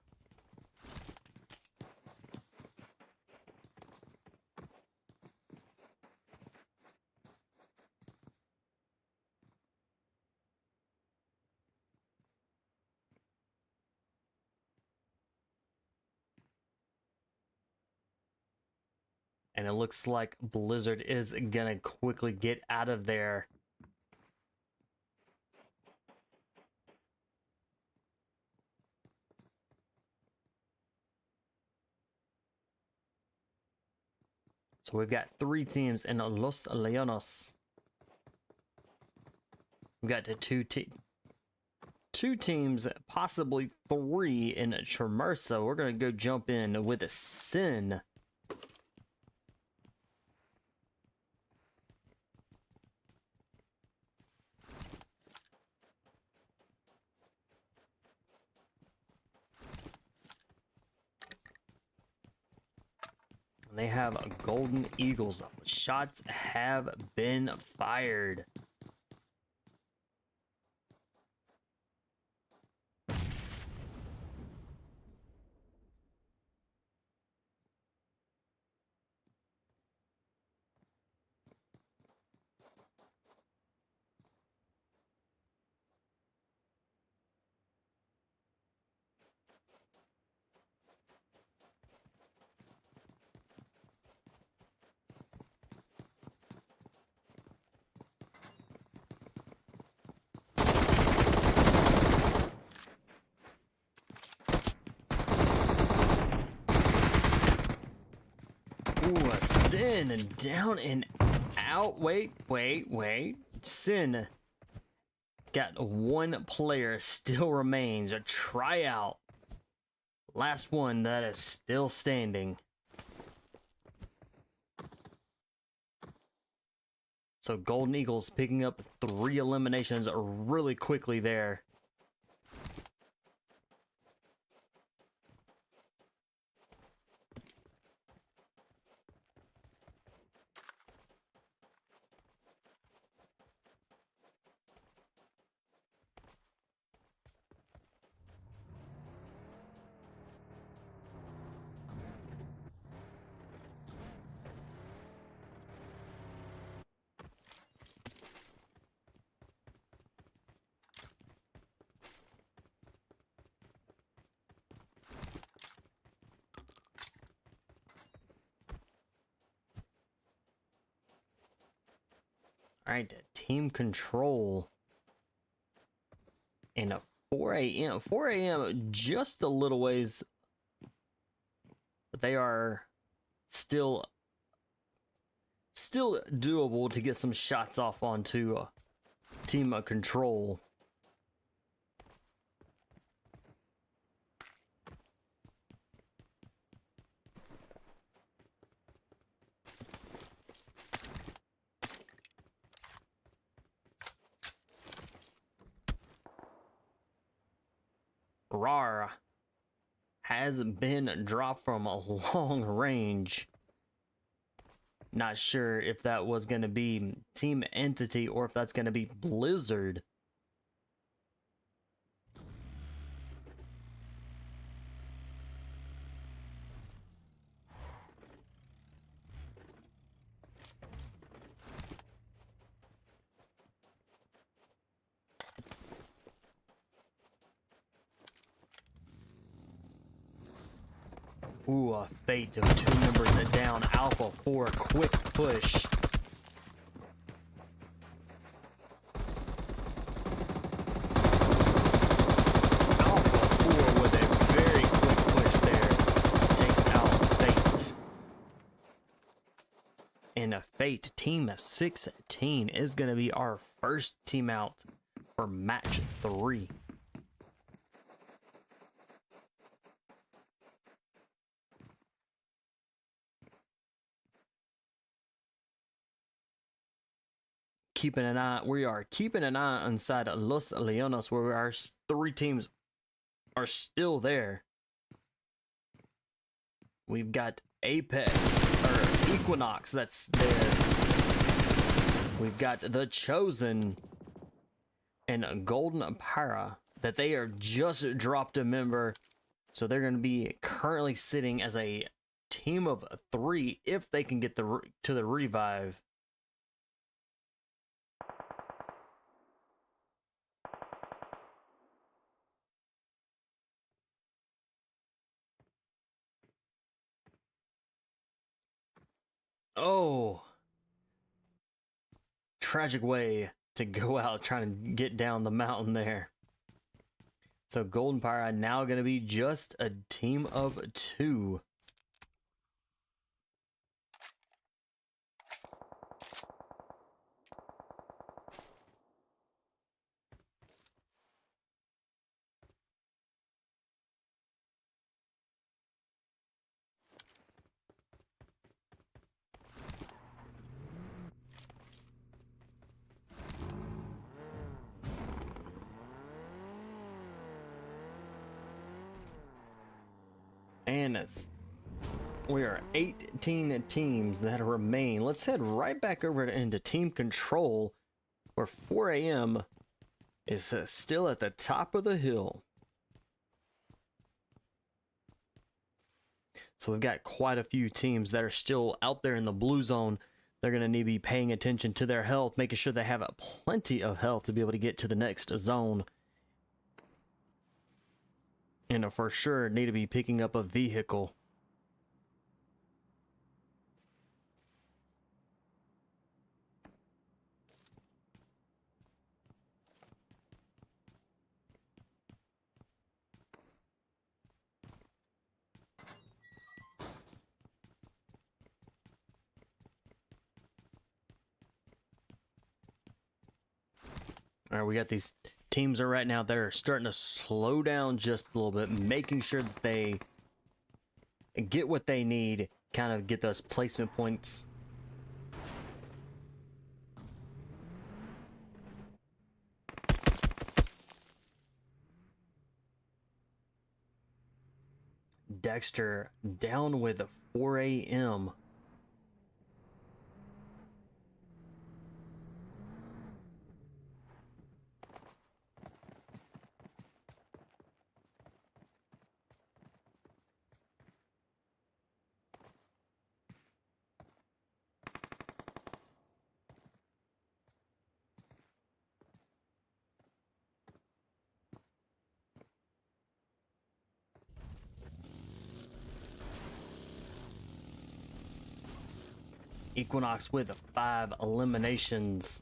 And it looks like Blizzard is gonna quickly get out of there. So we've got 3 teams in Los Leonos. We've got the two teams, possibly 3 in Chermersa. We're gonna go jump in with a Sin. They have Golden Eagles. Shots have been fired. Ooh, a Sin, and down and out. Wait. Sin got 1 player still remains. A tryout. Last one that is still standing. So Golden Eagles picking up 3 eliminations really quickly there. All right, team control. And a 4 a.m. 4 a.m. just a little ways. But they are still doable to get some shots off onto team control. PHYR has been dropped from a long range. Not sure if that was going to be Team Entity or if that's going to be Blizzard. Ooh, a fate of 2 members down. Alpha 4, quick push. Alpha 4 with a very quick push there. Takes out Fate. And a Fate team of 16 is going to be our first team out for match 3. We are keeping an eye inside Los Leones, where our 3 teams are still there. We've got Apex, or Equinox, that's there. We've got The Chosen and Golden Phyra, that they are just dropped a member. So they're going to be currently sitting as a team of 3 if they can get to the revive. Oh, tragic way to go out trying to get down the mountain there. So Golden Phyra now going to be just a team of 2. And we are 18 teams that remain. Let's head right back over into team control, where 4 a.m. is still at the top of the hill. So we've got quite a few teams that are still out there in the blue zone. They're going to need to be paying attention to their health, making sure they have plenty of health to be able to get to the next zone. And for sure need to be picking up a vehicle. All right, we got these teams are right now, they're starting to slow down just a little bit, making sure that they get what they need, kind of get those placement points. Dexter down with 4 a.m. Equinox with 5 eliminations.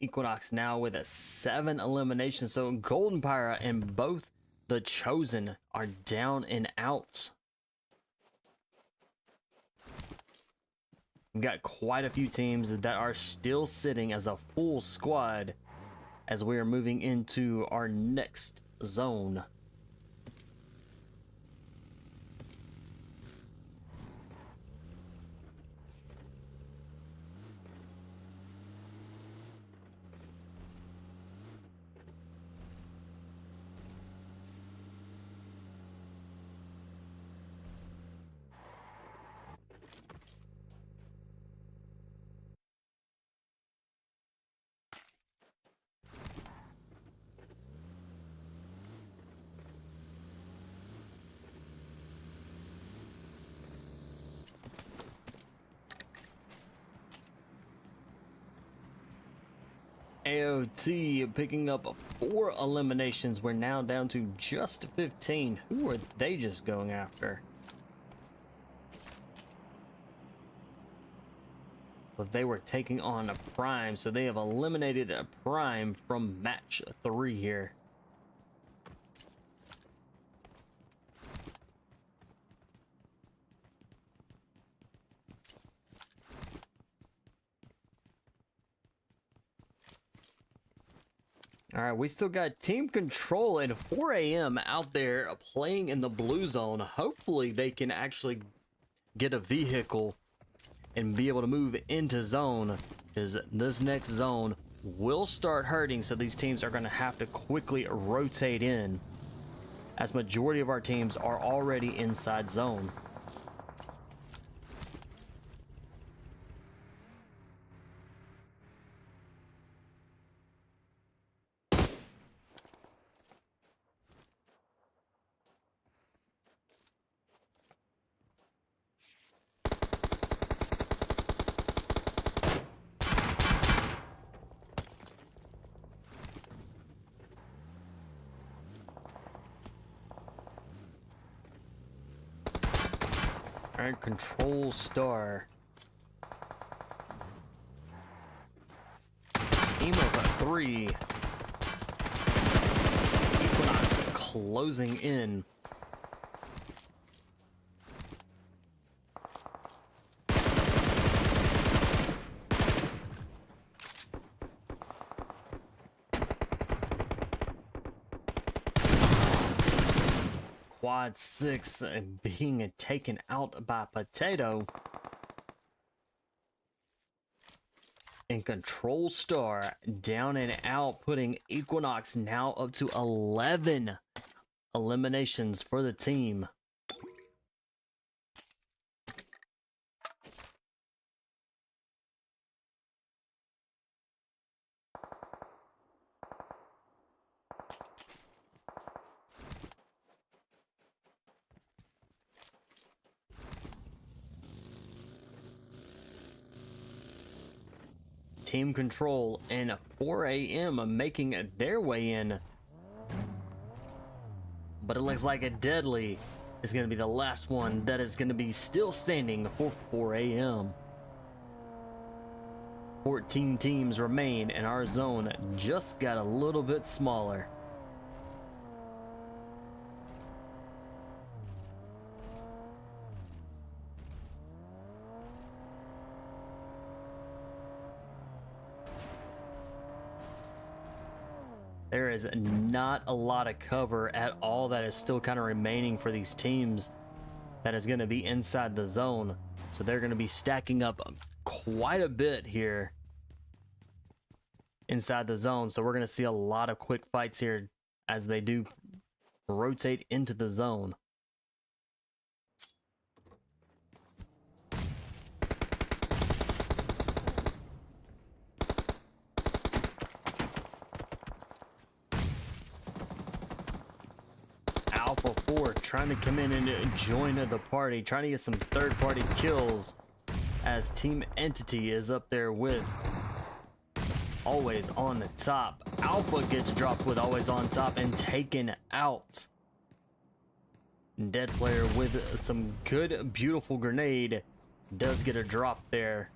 Equinox now with a 7 eliminations. So Golden Phyra and both the Chosen are down and out. We've got quite a few teams that are still sitting as a full squad as we are moving into our next zone. AOT picking up 4 eliminations. We're now down to just 15. Who are they just going after? But they were taking on a Prime, so they have eliminated a Prime from match 3 here. All right, we still got Team Control and 4 AM out there playing in the blue zone. Hopefully they can actually get a vehicle and be able to move into zone, because this next zone will start hurting. So these teams are going to have to quickly rotate in, as majority of our teams are already inside zone. All right, Control Star. Team of 3. Equinox closing in. Quad 6 being taken out by Potato. And Control Star down and out, putting Equinox now up to 11 eliminations for the team. Team Control and 4 AM making their way in. But it looks like a Deadly is going to be the last one that is going to be still standing for 4 AM. 14 teams remain, and our zone just got a little bit smaller. There is not a lot of cover at all that is still kind of remaining for these teams that is going to be inside the zone. So they're going to be stacking up quite a bit here inside the zone. So we're going to see a lot of quick fights here as they do rotate into the zone. Alpha 4 trying to come in and join the party, trying to get some third-party kills, as Team Entity is up there with Always on the top. Alpha gets dropped with Always on top and taken out. Dead player with some good, beautiful grenade does get a drop there.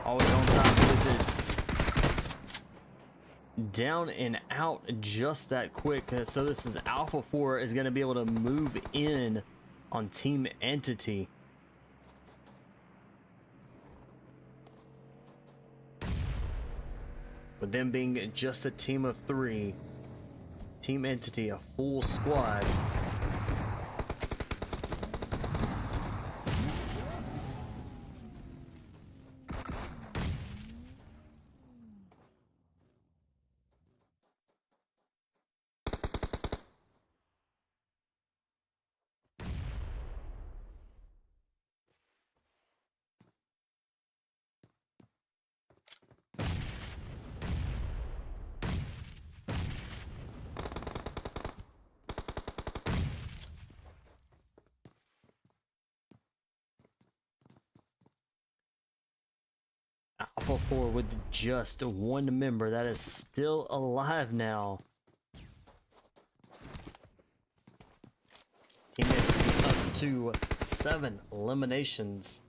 Always on top with it. Down and out just that quick. So this is Alpha 4 is going to be able to move in on Team Entity. With them being just a team of 3, Team Entity, a full squad. Alpha 4 with just one member that is still alive now. Team Entity up to 7 eliminations.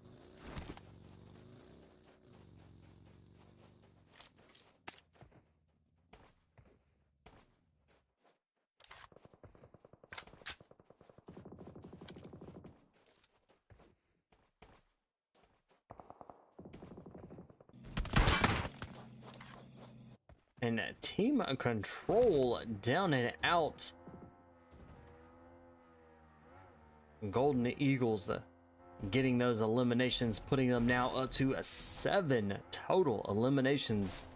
And Team Control down and out. Golden Eagles getting those eliminations, putting them now up to 7 total eliminations.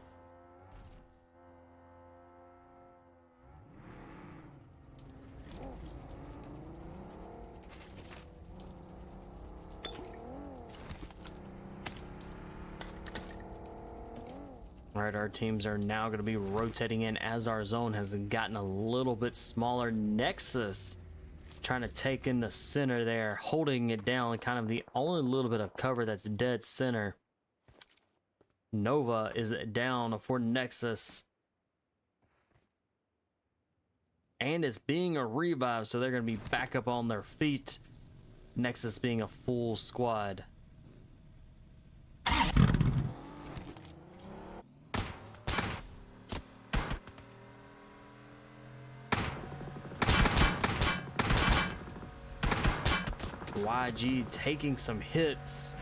All right, our teams are now going to be rotating in as our zone has gotten a little bit smaller. Nexus trying to take in the center there, holding it down, kind of the only little bit of cover that's dead center. Nova is down for Nexus. And it's being a revive, so they're going to be back up on their feet. Nexus being a full squad. YG taking some hits.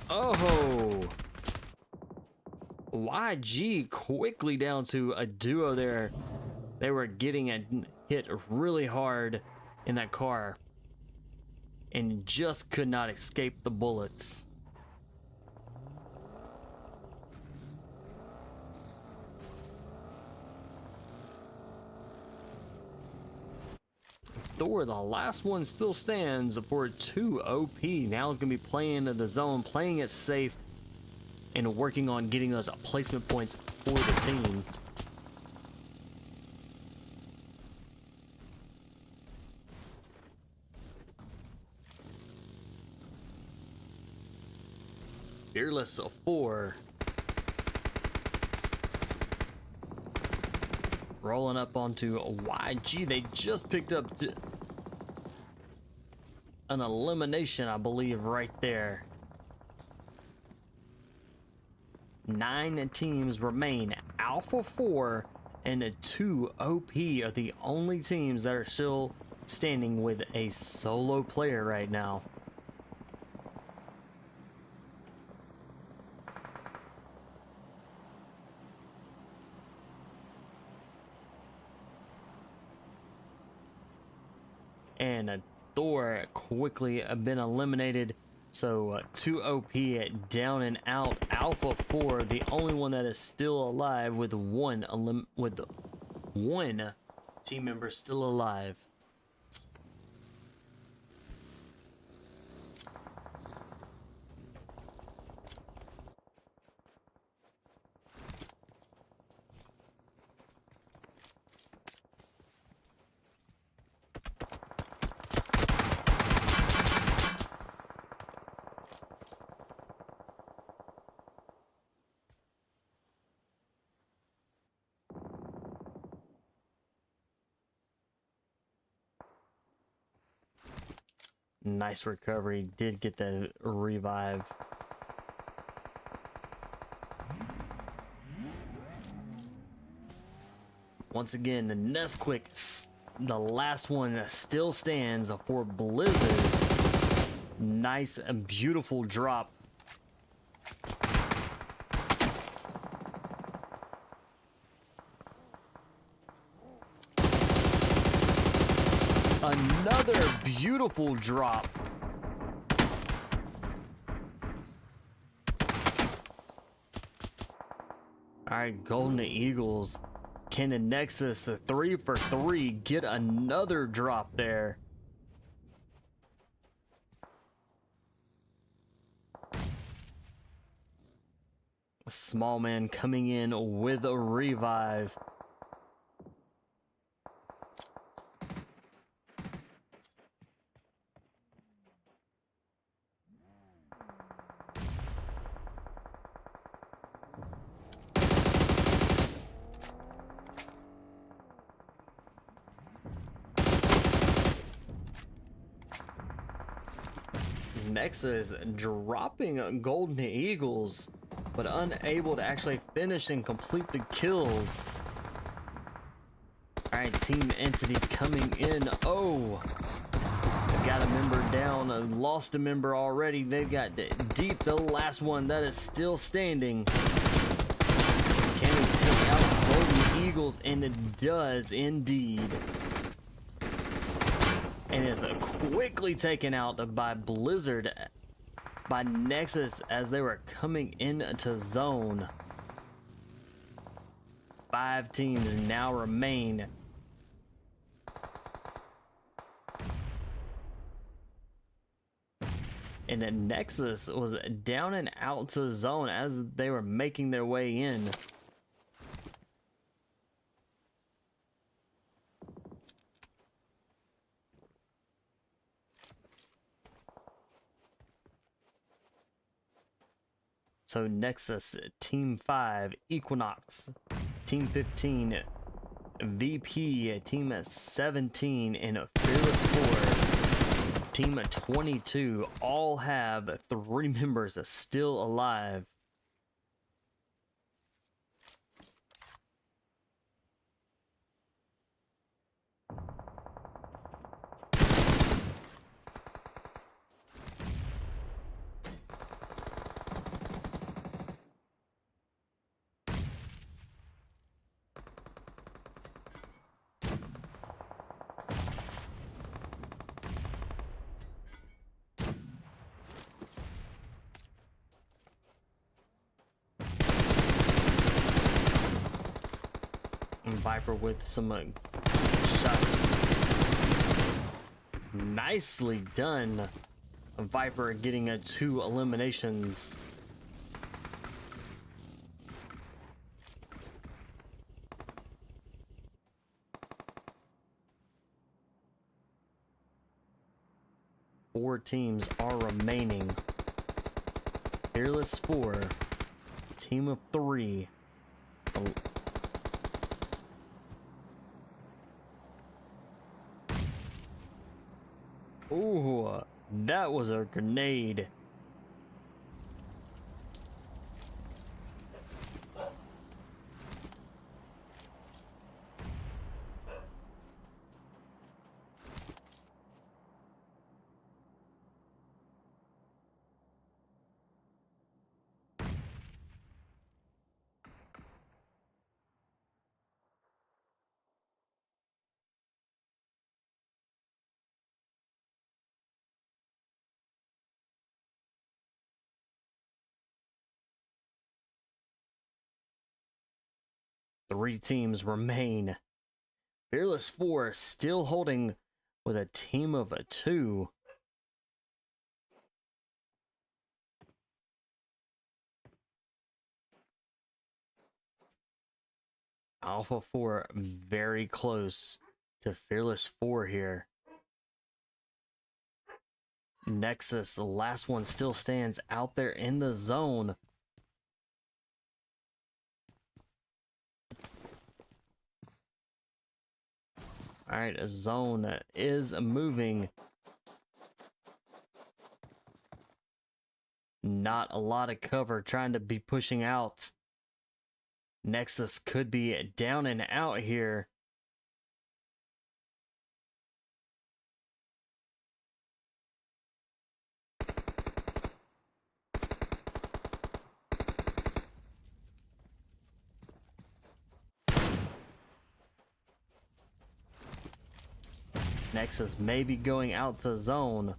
Oh, YG quickly down to a duo there. They were getting hit really hard in that car and just could not escape the bullets. Thor, the last one, still stands for 2 OP. Now is going to be playing the zone, playing it safe, and working on getting those placement points for the team. Fearless 4. Rolling up onto YG. They just picked up an elimination, I believe, right there. 9 teams remain. Alpha 4 and 2 OP are the only teams that are still standing with a solo player right now. And Thor quickly been eliminated. So 2 OP down and out. Alpha 4, the only one that is still alive with one team member still alive. Nice recovery. Did get the revive. Once again, the Nesquik, the last one, still stands for Blizzard. Nice and beautiful drop. Another beautiful drop. All right, Golden Eagles. Can the Nexus 3 for 3 get another drop there? Small man coming in with a revive. Nexus dropping Golden Eagles, but unable to actually finish and complete the kills. Alright, Team Entity coming in. Oh, got a member down, lost a member already. They've got Deep, the last one that is still standing. Can we take out Golden Eagles? And it does indeed. And is quickly taken out by Blizzard, by Nexus, as they were coming into zone. 5 teams now remain. And the Nexus was down and out to zone as they were making their way in. So Nexus, Team 5, Equinox, Team 15, VP, Team 17, and Fearless 4, Team 22, all have 3 members still alive. Viper with some shots. Nicely done. Viper getting 2 eliminations. Four teams are remaining. Fearless 4, Team of 3. Ooh, that was a grenade. Three teams remain. Fearless 4 still holding with a team of 2. Alpha 4 very close to Fearless 4 here. Nexus, the last one, still stands out there in the zone. All right, a zone is moving. Not a lot of cover trying to be pushing out. Nexus could be down and out here. Nexus may be going out to zone.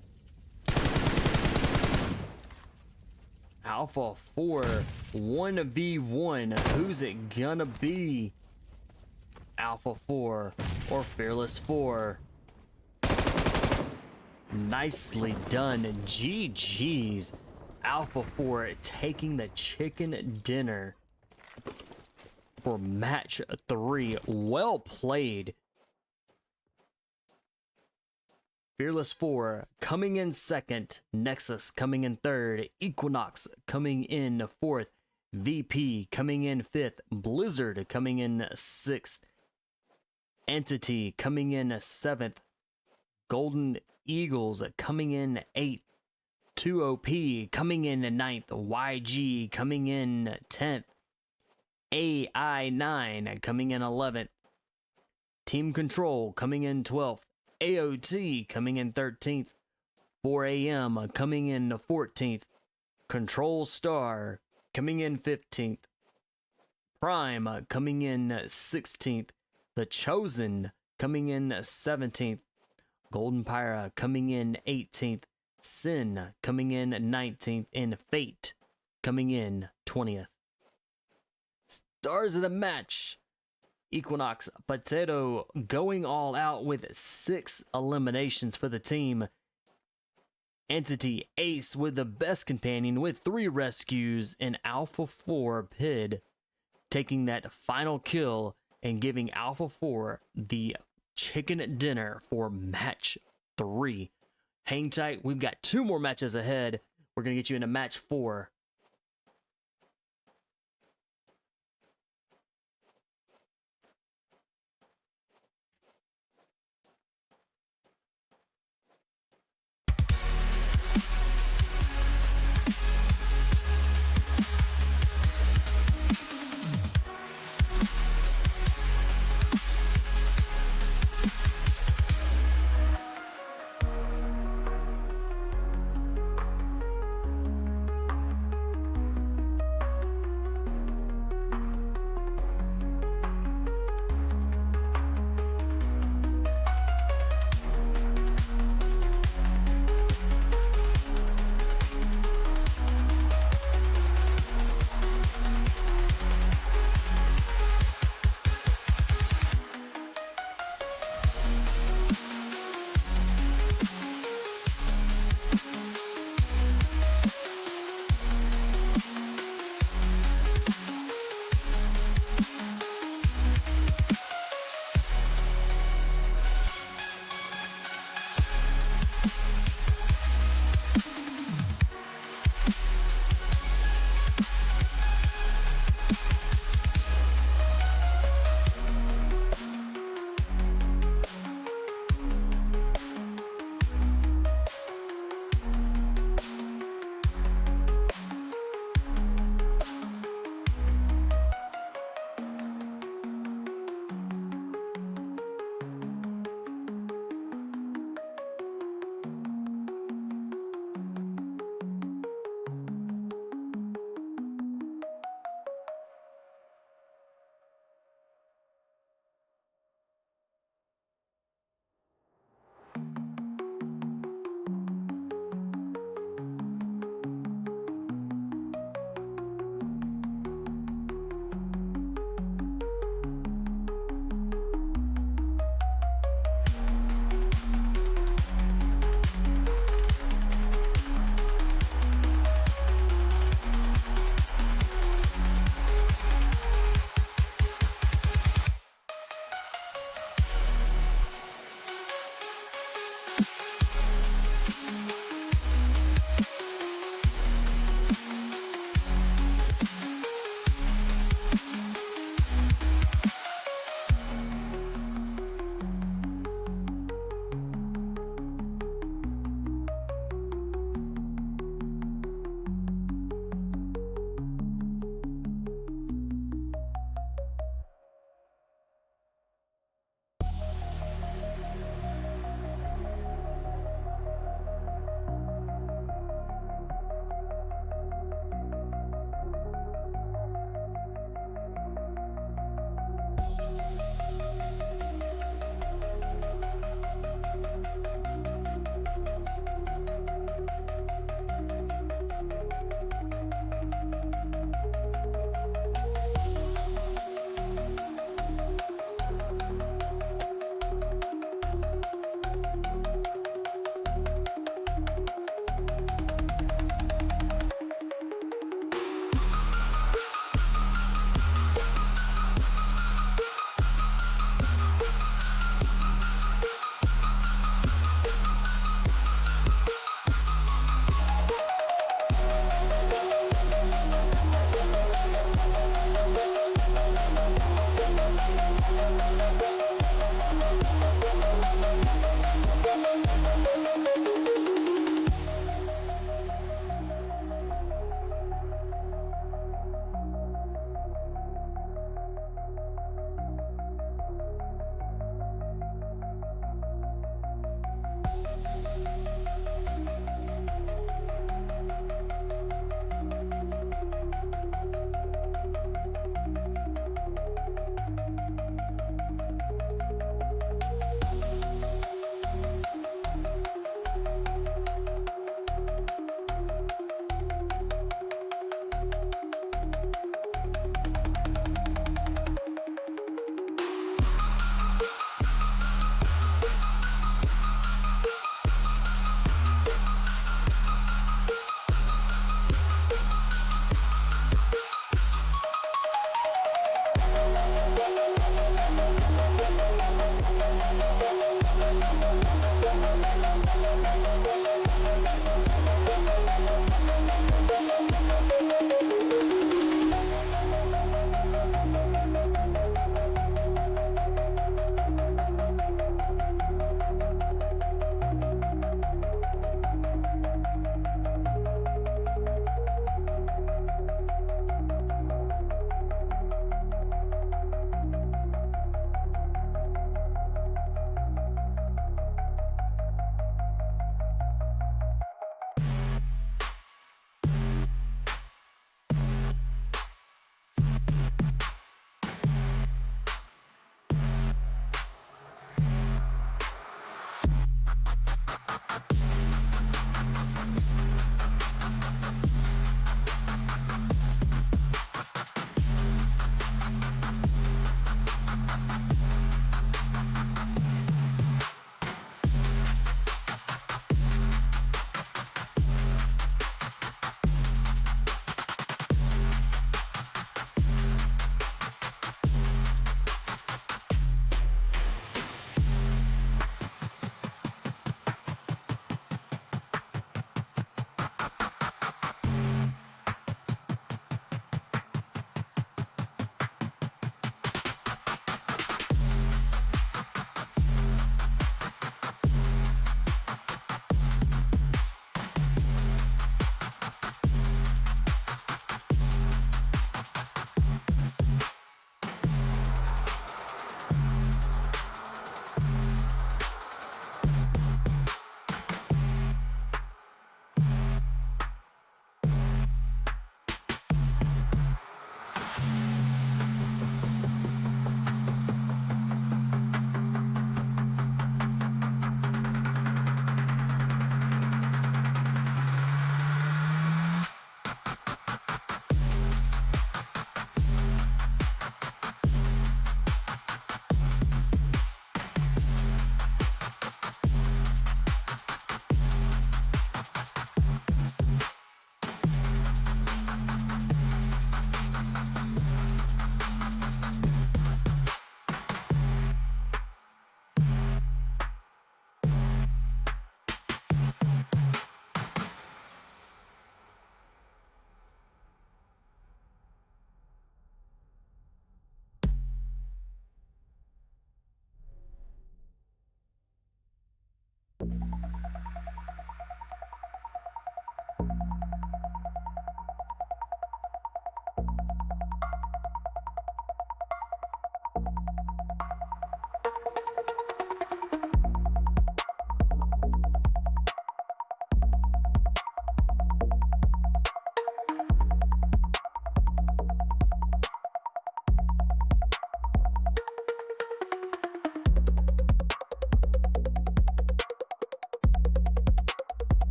Alpha 4, 1v1. Who's it gonna be? Alpha 4 or Fearless 4? Nicely done. GG's. Alpha 4 taking the chicken dinner for match 3. Well played. Fearless 4 coming in second, Nexus coming in third, Equinox coming in fourth, VP coming in fifth, Blizzard coming in sixth, Entity coming in seventh, Golden Eagles coming in eighth, 2OP coming in ninth, YG coming in 10th, AI9 coming in 11th, Team Control coming in 12th, AOT coming in 13th, 4AM coming in 14th, Control Star coming in 15th, Prime coming in 16th, The Chosen coming in 17th, Golden Phyra coming in 18th, Sin coming in 19th, and Fate coming in 20th. Stars of the match. Equinox Potato going all out with 6 eliminations for the team. Entity Ace with the best companion with 3 rescues, and Alpha 4 Pid taking that final kill and giving Alpha 4 the chicken dinner for match 3. Hang tight, we've got 2 more matches ahead. We're going to get you into match 4.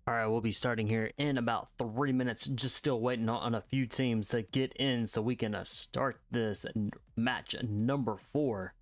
All right, we'll be starting here in about 3 minutes. Just still waiting on a few teams to get in so we can start this match number 4.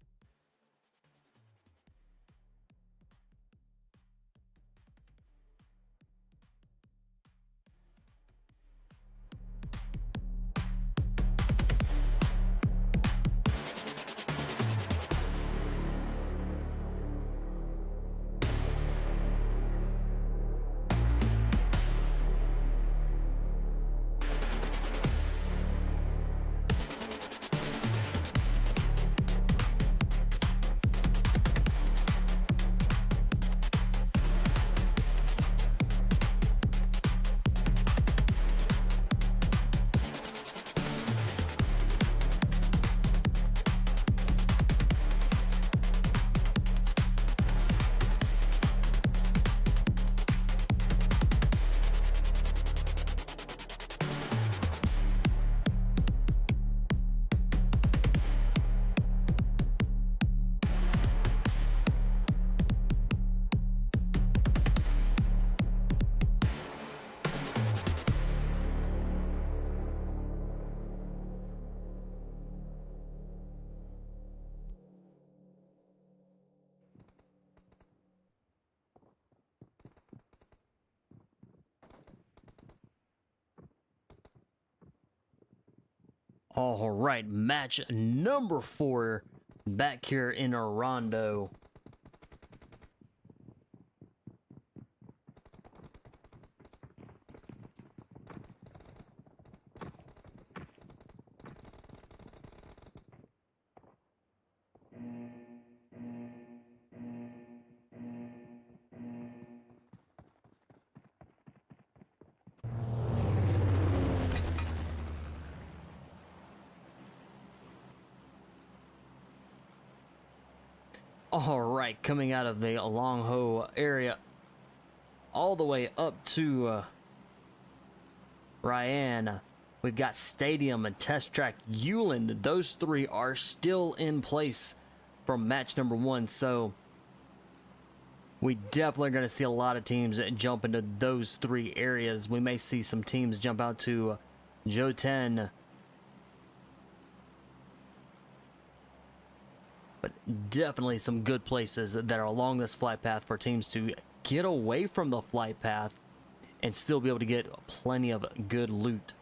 All right, match number 4 back here in Rondo. All right, coming out of the Long Ho area all the way up to Ryan, we've got Stadium and Test Track Euland. Those 3 are still in place from match number 1, so we definitely are going to see a lot of teams jump into those 3 areas. We may see some teams jump out to Joten, but definitely some good places that are along this flight path for teams to get away from the flight path and still be able to get plenty of good loot.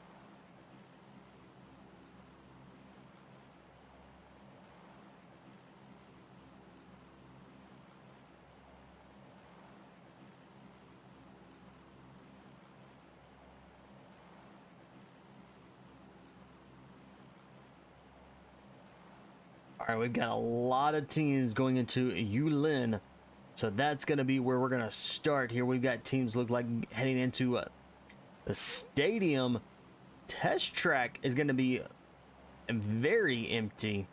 All right, we've got a lot of teams going into Yulin, so that's going to be where we're going to start here. We've got teams look like heading into the Stadium. Test Track is going to be very empty,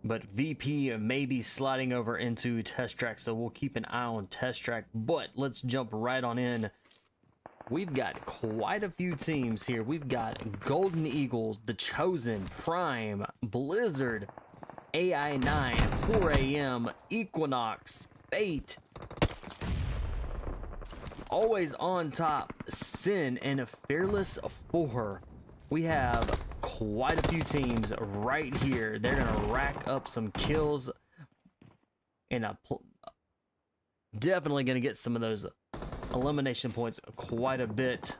but VP may be sliding over into Test Track, so we'll keep an eye on Test Track. But let's jump right on in. We've got quite a few teams here. We've got Golden Eagles, The Chosen, Prime, Blizzard, AI9, 4AM, Equinox, Fate, Always on Top, Sin, and Fearless 4. We have quite a few teams right here. They're going to rack up some kills and definitely going to get some of those elimination points quite a bit.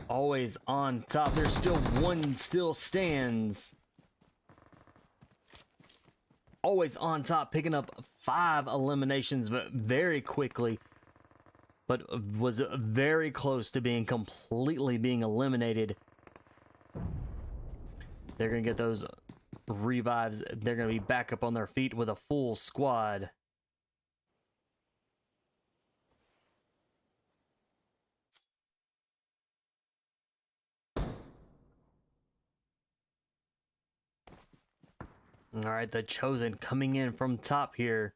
Always on top. There's still one still stands. Always on top, picking up 5 eliminations, but very quickly. But was very close to being completely being eliminated. They're going to get those revives. They're going to be back up on their feet with a full squad. All right, the Chosen coming in from top here.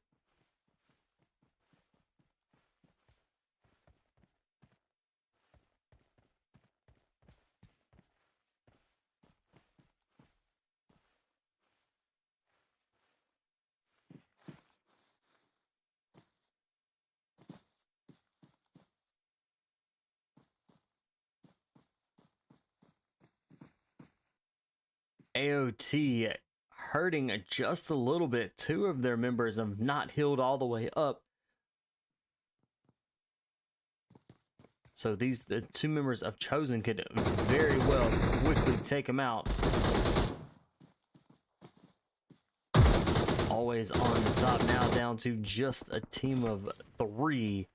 AOT hurting just a little bit. Two of their members have not healed all the way up. So the two members of Chosen could very well quickly take him out. Always on the top now, down to just a team of 3.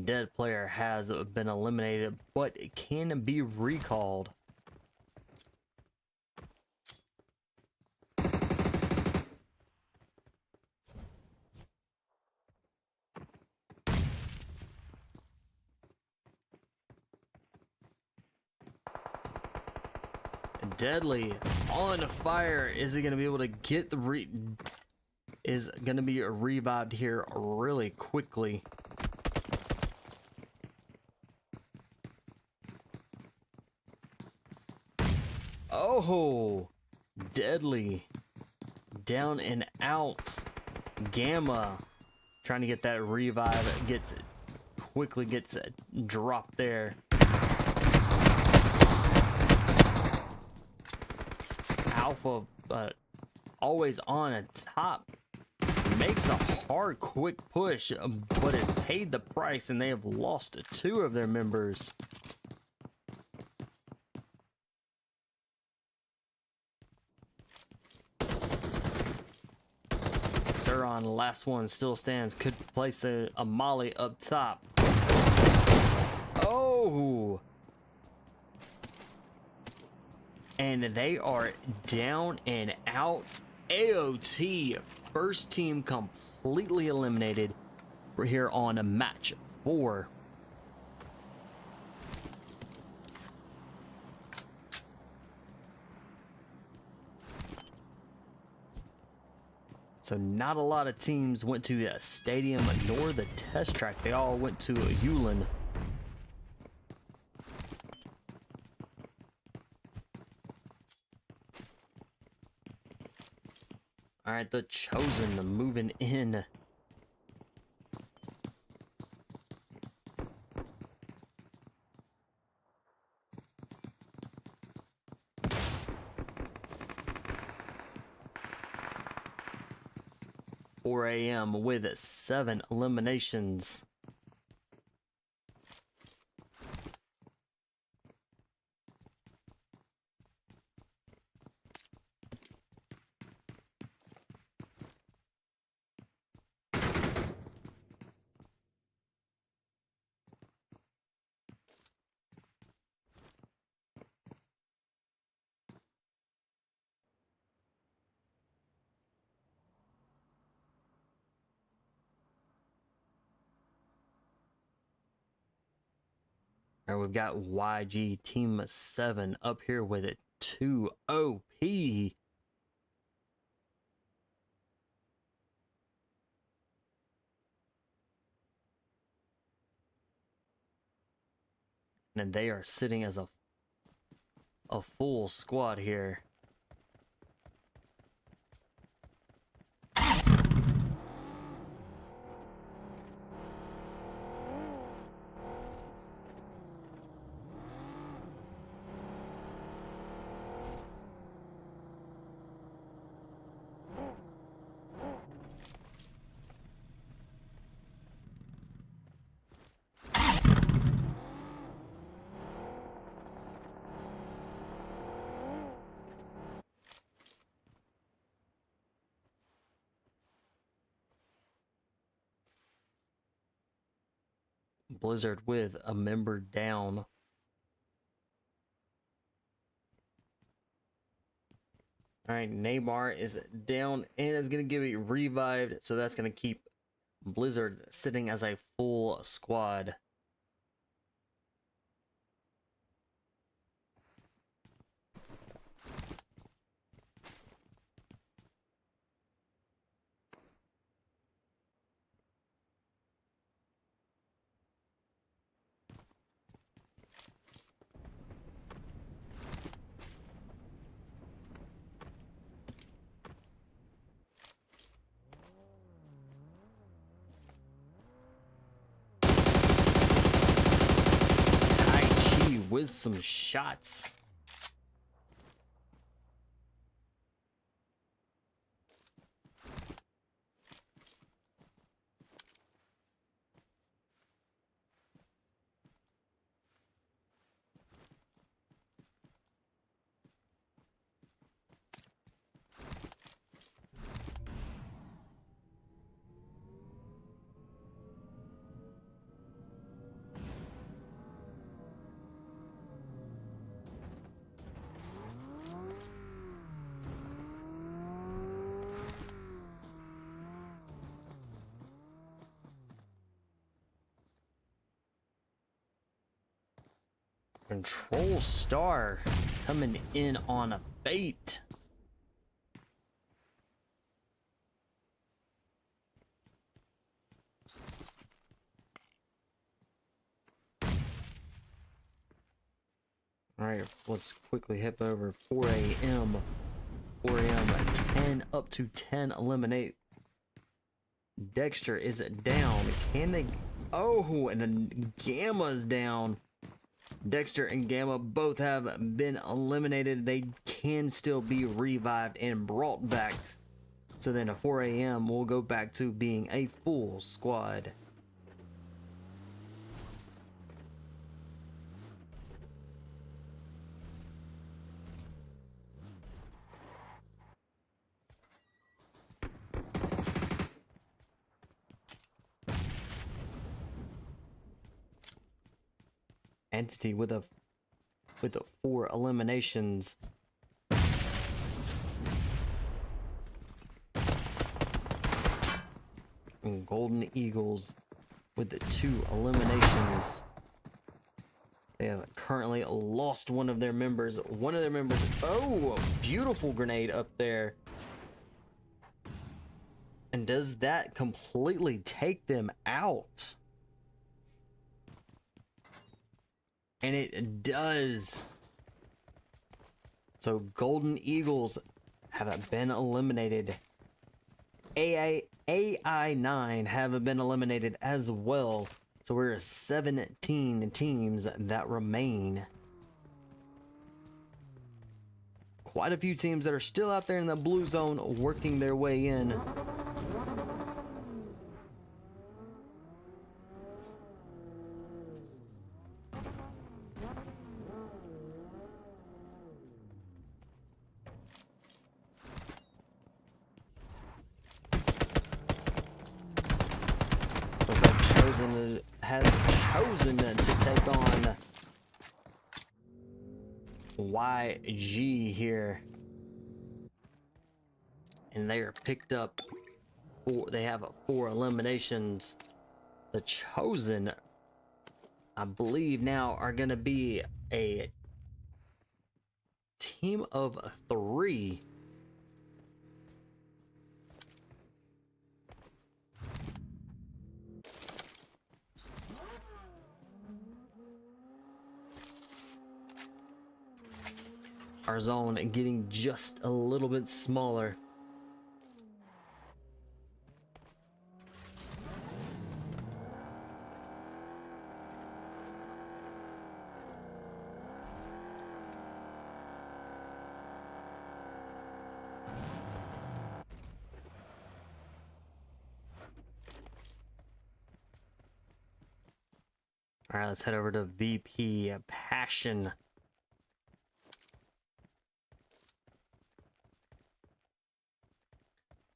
Dead player has been eliminated, but it can be recalled. Deadly on fire. Is he going to be able to get the is going to be revived here really quickly? Oh, Deadly down and out. Gamma trying to get that revive, quickly gets dropped there. Alpha always on a top, makes a hard quick push, but it paid the price and they have lost 2 of their members. Suron, last one, still stands, could place a molly up top. Oh, and they are down and out. AOT, first team completely eliminated. We're here on match 4. So not a lot of teams went to the stadium nor the test track. They all went to Yulin. All right, the Chosen moving in. $4 a.m. with 7 eliminations. All right, we've got YG Team 7 up here with it. 2 OP. And they are sitting as a full squad here. Blizzard with a member down. All right, Neymar is down and is going to give it revived, so that's going to keep Blizzard sitting as a full squad. With some shots. Control Star coming in on a bait. All right, let's quickly hip over 4 a.m. 4 a.m. 10 up to 10 eliminate. Dexter is down. Can they? Oh, and then Gamma's down. Dexter and Gamma both have been eliminated. They can still be revived and brought back. So then at 4 a.m. we'll go back to being a full squad. Entity with a 4 eliminations. And Golden Eagles with the 2 eliminations. They have currently lost one of their members. Oh, a beautiful grenade up there. And does that completely take them out? And it does. So Golden Eagles have been eliminated. AI9 have been eliminated as well. So we're 17 teams that remain. Quite a few teams that are still out there in the blue zone working their way in. Has chosen to take on YG here, and they are picked up. They have 4 eliminations. The Chosen, I believe, now are going to be a team of 3. Our zone getting just a little bit smaller. All right, let's head over to VP Passion.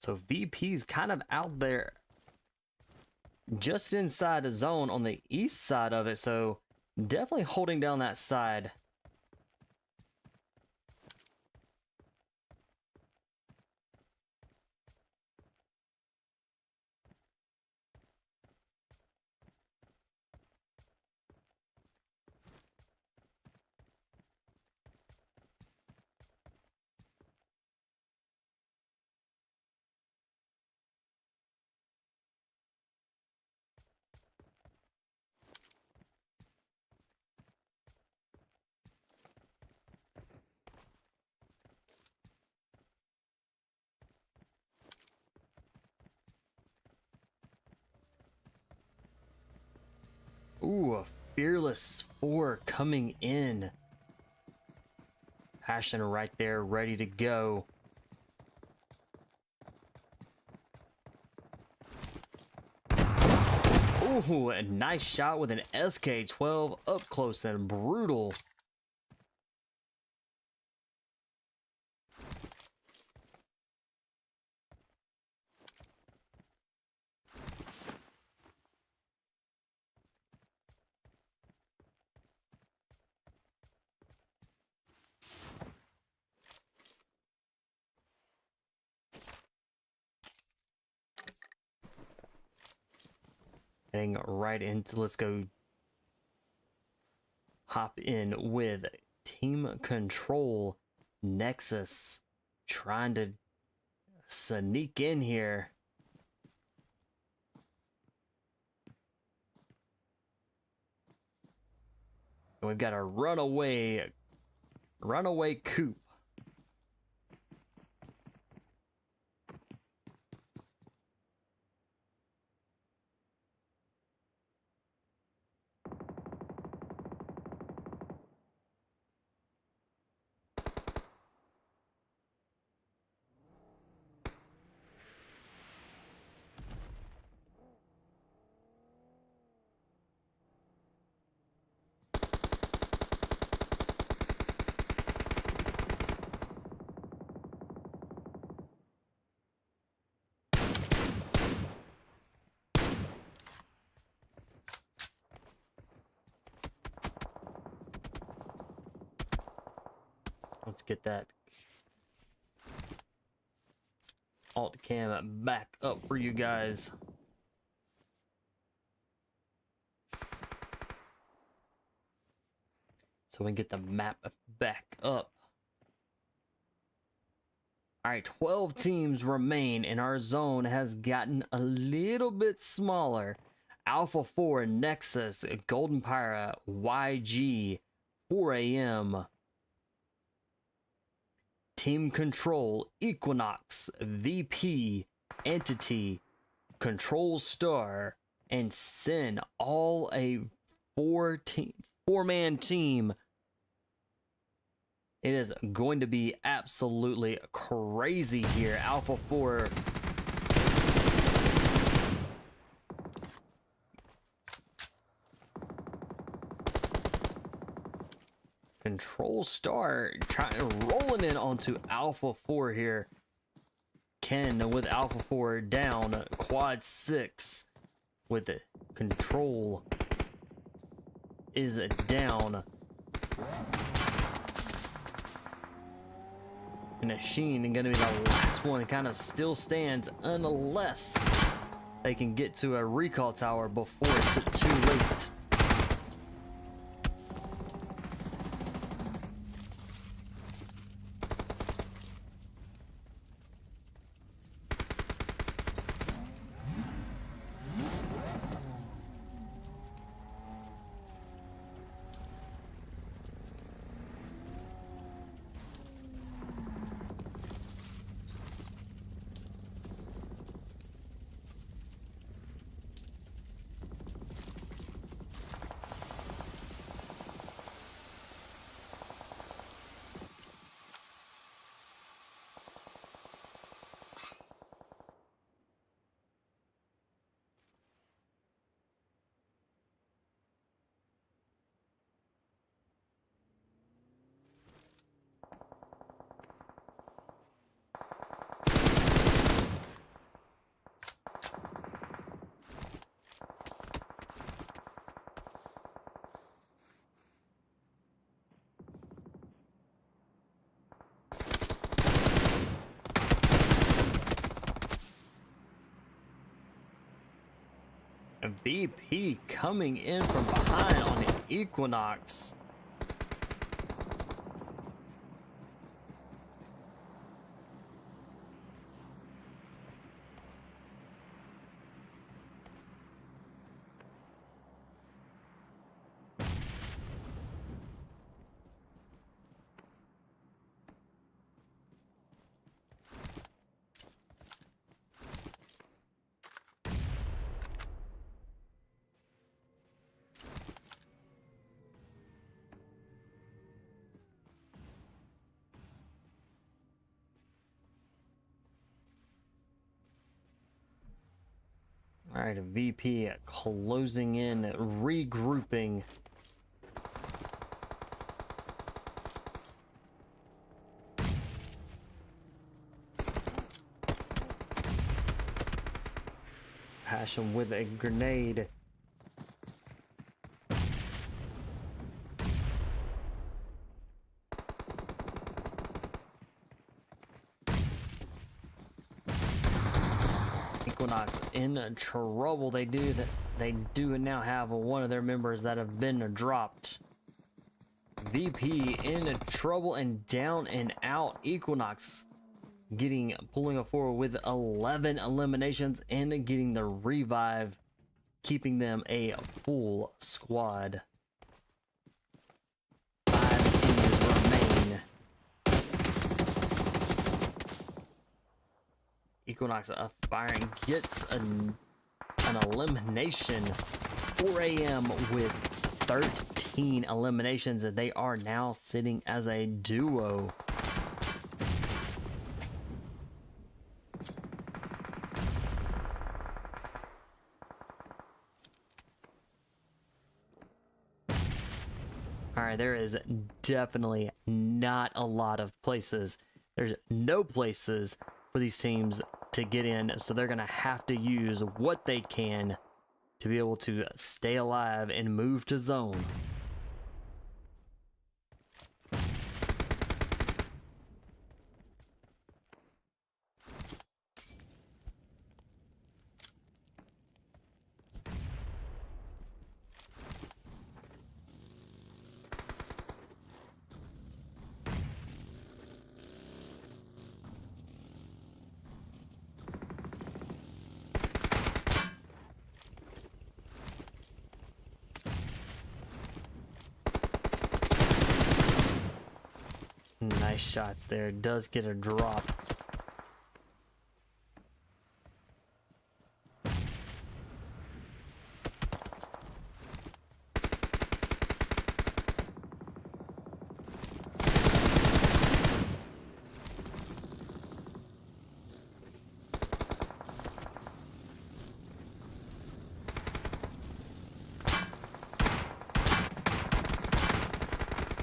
So VP's kind of out there just inside the zone on the east side of it, so definitely holding down that side. Ooh, a Fearless 4 coming in. Passion right there, ready to go. Ooh, a nice shot with an SK-12 up close and brutal. Heading right into, let's go hop in with Team Control. Nexus trying to sneak in here. We've got a runaway coup. Let's get that alt cam back up for you guys. So we can get the map back up. All right, 12 teams remain, and our zone has gotten a little bit smaller. Alpha 4, Nexus, Golden Phyra, YG, 4am. Team Control, Equinox, VP, Entity, Control Star, and Sin, all a four-man team. It is going to be absolutely crazy here. Alpha 4 Control Star rolling in onto Alpha 4 here. Ken with Alpha 4 down. Quad 6 with it. Control is down. And Sheen going to be the last one. Kind of still stands unless they can get to a recall tower before it's too late. VP coming in from behind on the Equinox. All right, VP closing in, regrouping. Passion with a grenade. Equinox in trouble. They do now have one of their members that have been dropped. VP in trouble and down and out. Equinox pulling it forward with 11 eliminations and getting the revive, keeping them a full squad. 5 teams remain. Equinox firing gets an elimination. 4 a.m. with 13 eliminations, and they are now sitting as a duo. All right, there is definitely not a lot of places. There's no places for these teams to get in, so they're gonna have to use what they can to be able to stay alive and move to zone. Nice shots there. Does get a drop.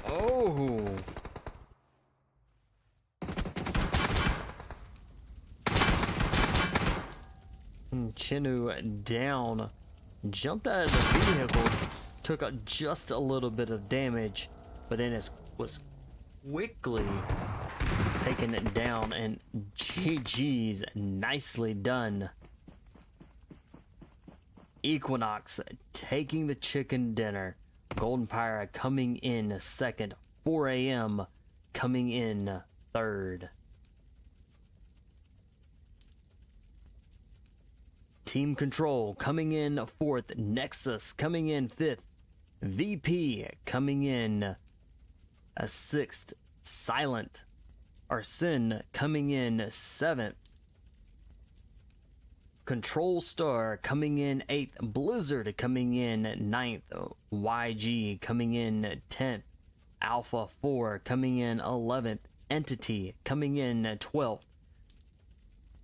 Oh. Chinu down, jumped out of the vehicle, took just a little bit of damage, but then it was quickly taken down, and GG's, nicely done. Equinox taking the chicken dinner. Golden Phyra coming in second. 4 a.m. coming in third. Team Control coming in fourth. Nexus coming in fifth. VP coming in a sixth. Silent Sin coming in seventh. Control Star coming in 8th, Blizzard coming in 9th, YG coming in 10th, Alpha 4 coming in 11th, Entity coming in 12th,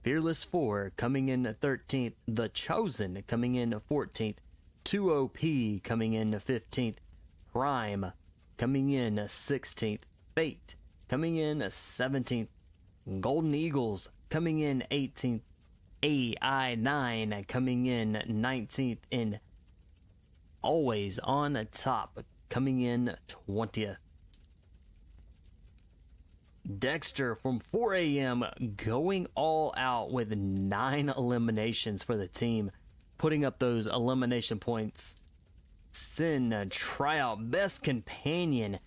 Fearless 4 coming in 13th, The Chosen coming in 14th, 2OP coming in 15th, Prime coming in 16th, Fate coming in 17th, Golden Eagles coming in 18th, AI9 coming in 19th, and always on the top coming in 20th. Dexter from 4 a.m. going all out with 9 eliminations for the team, putting up those elimination points. Sin tryout best companion,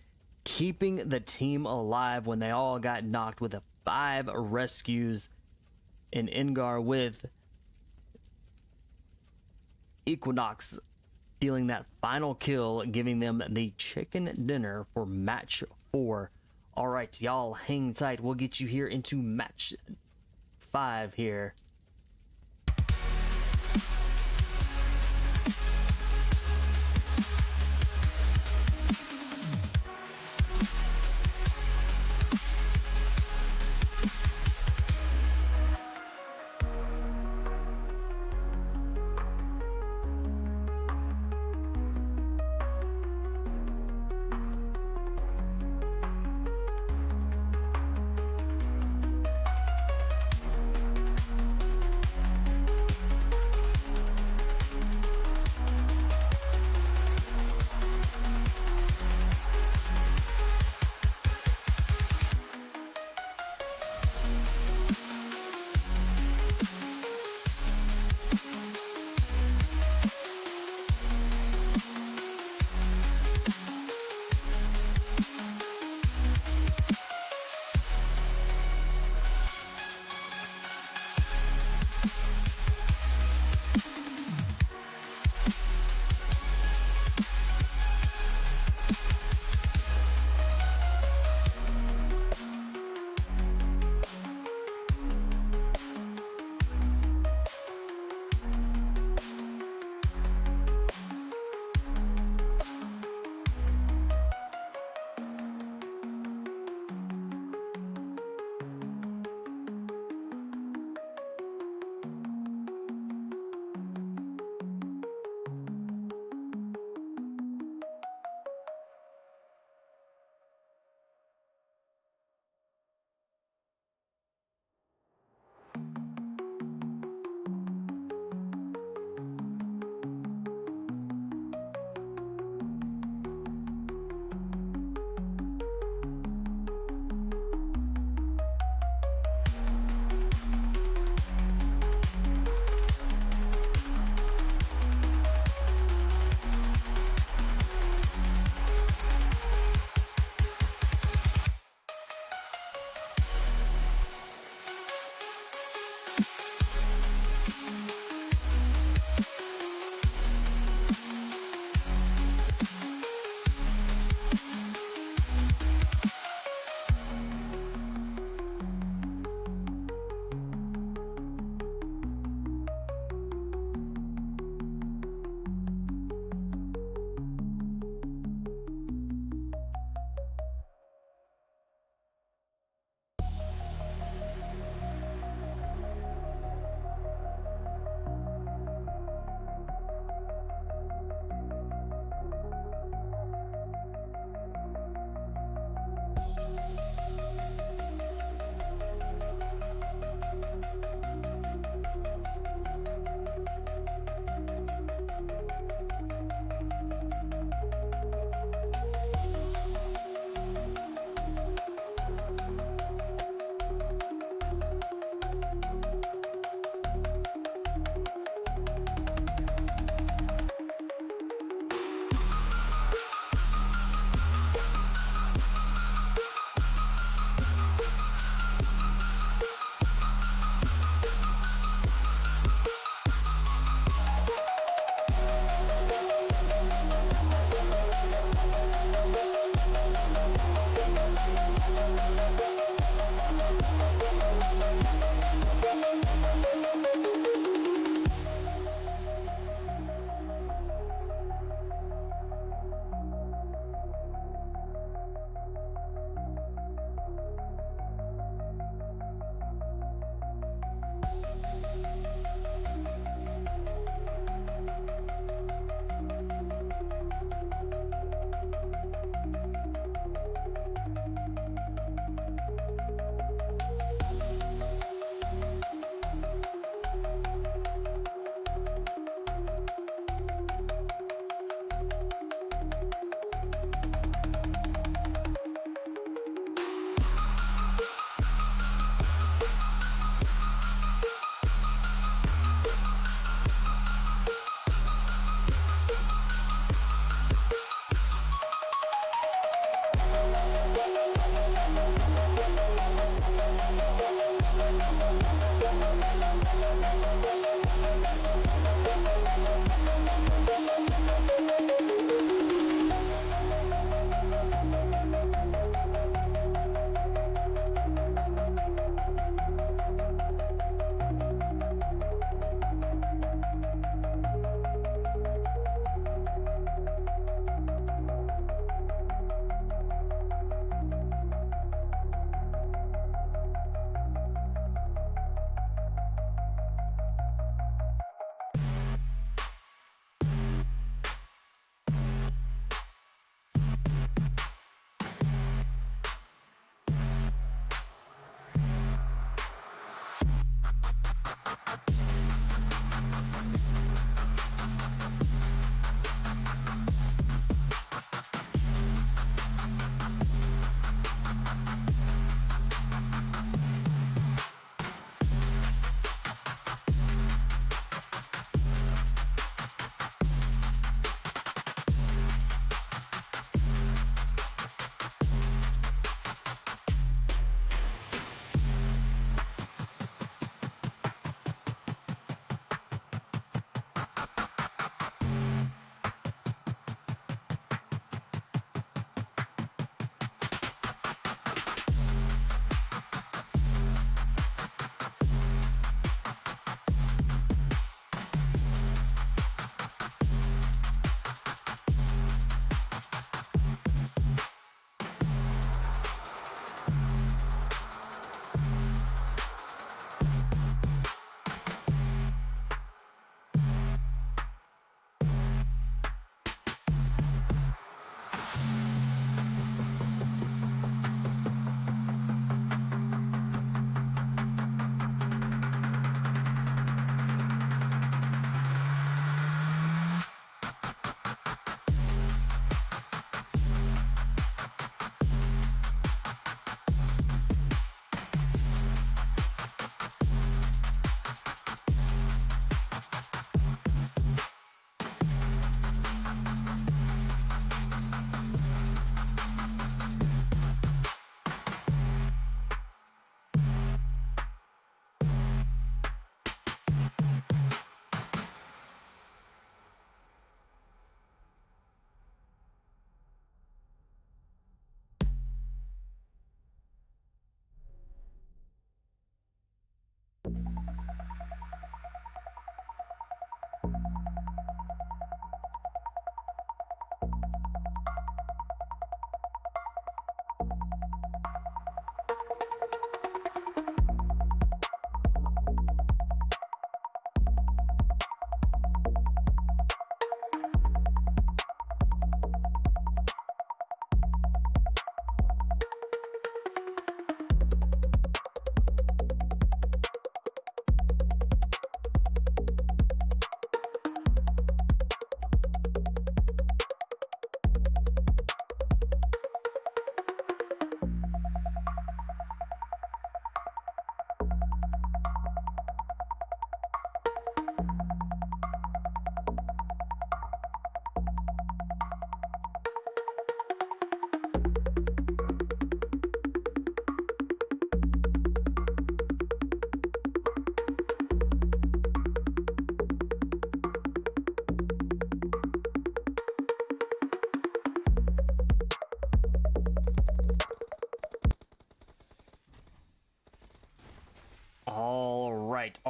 keeping the team alive when they all got knocked with 5 rescues. In Engar with Equinox stealing that final kill, giving them the chicken dinner for match 4. All right, y'all, hang tight. We'll get you here into match 5 here.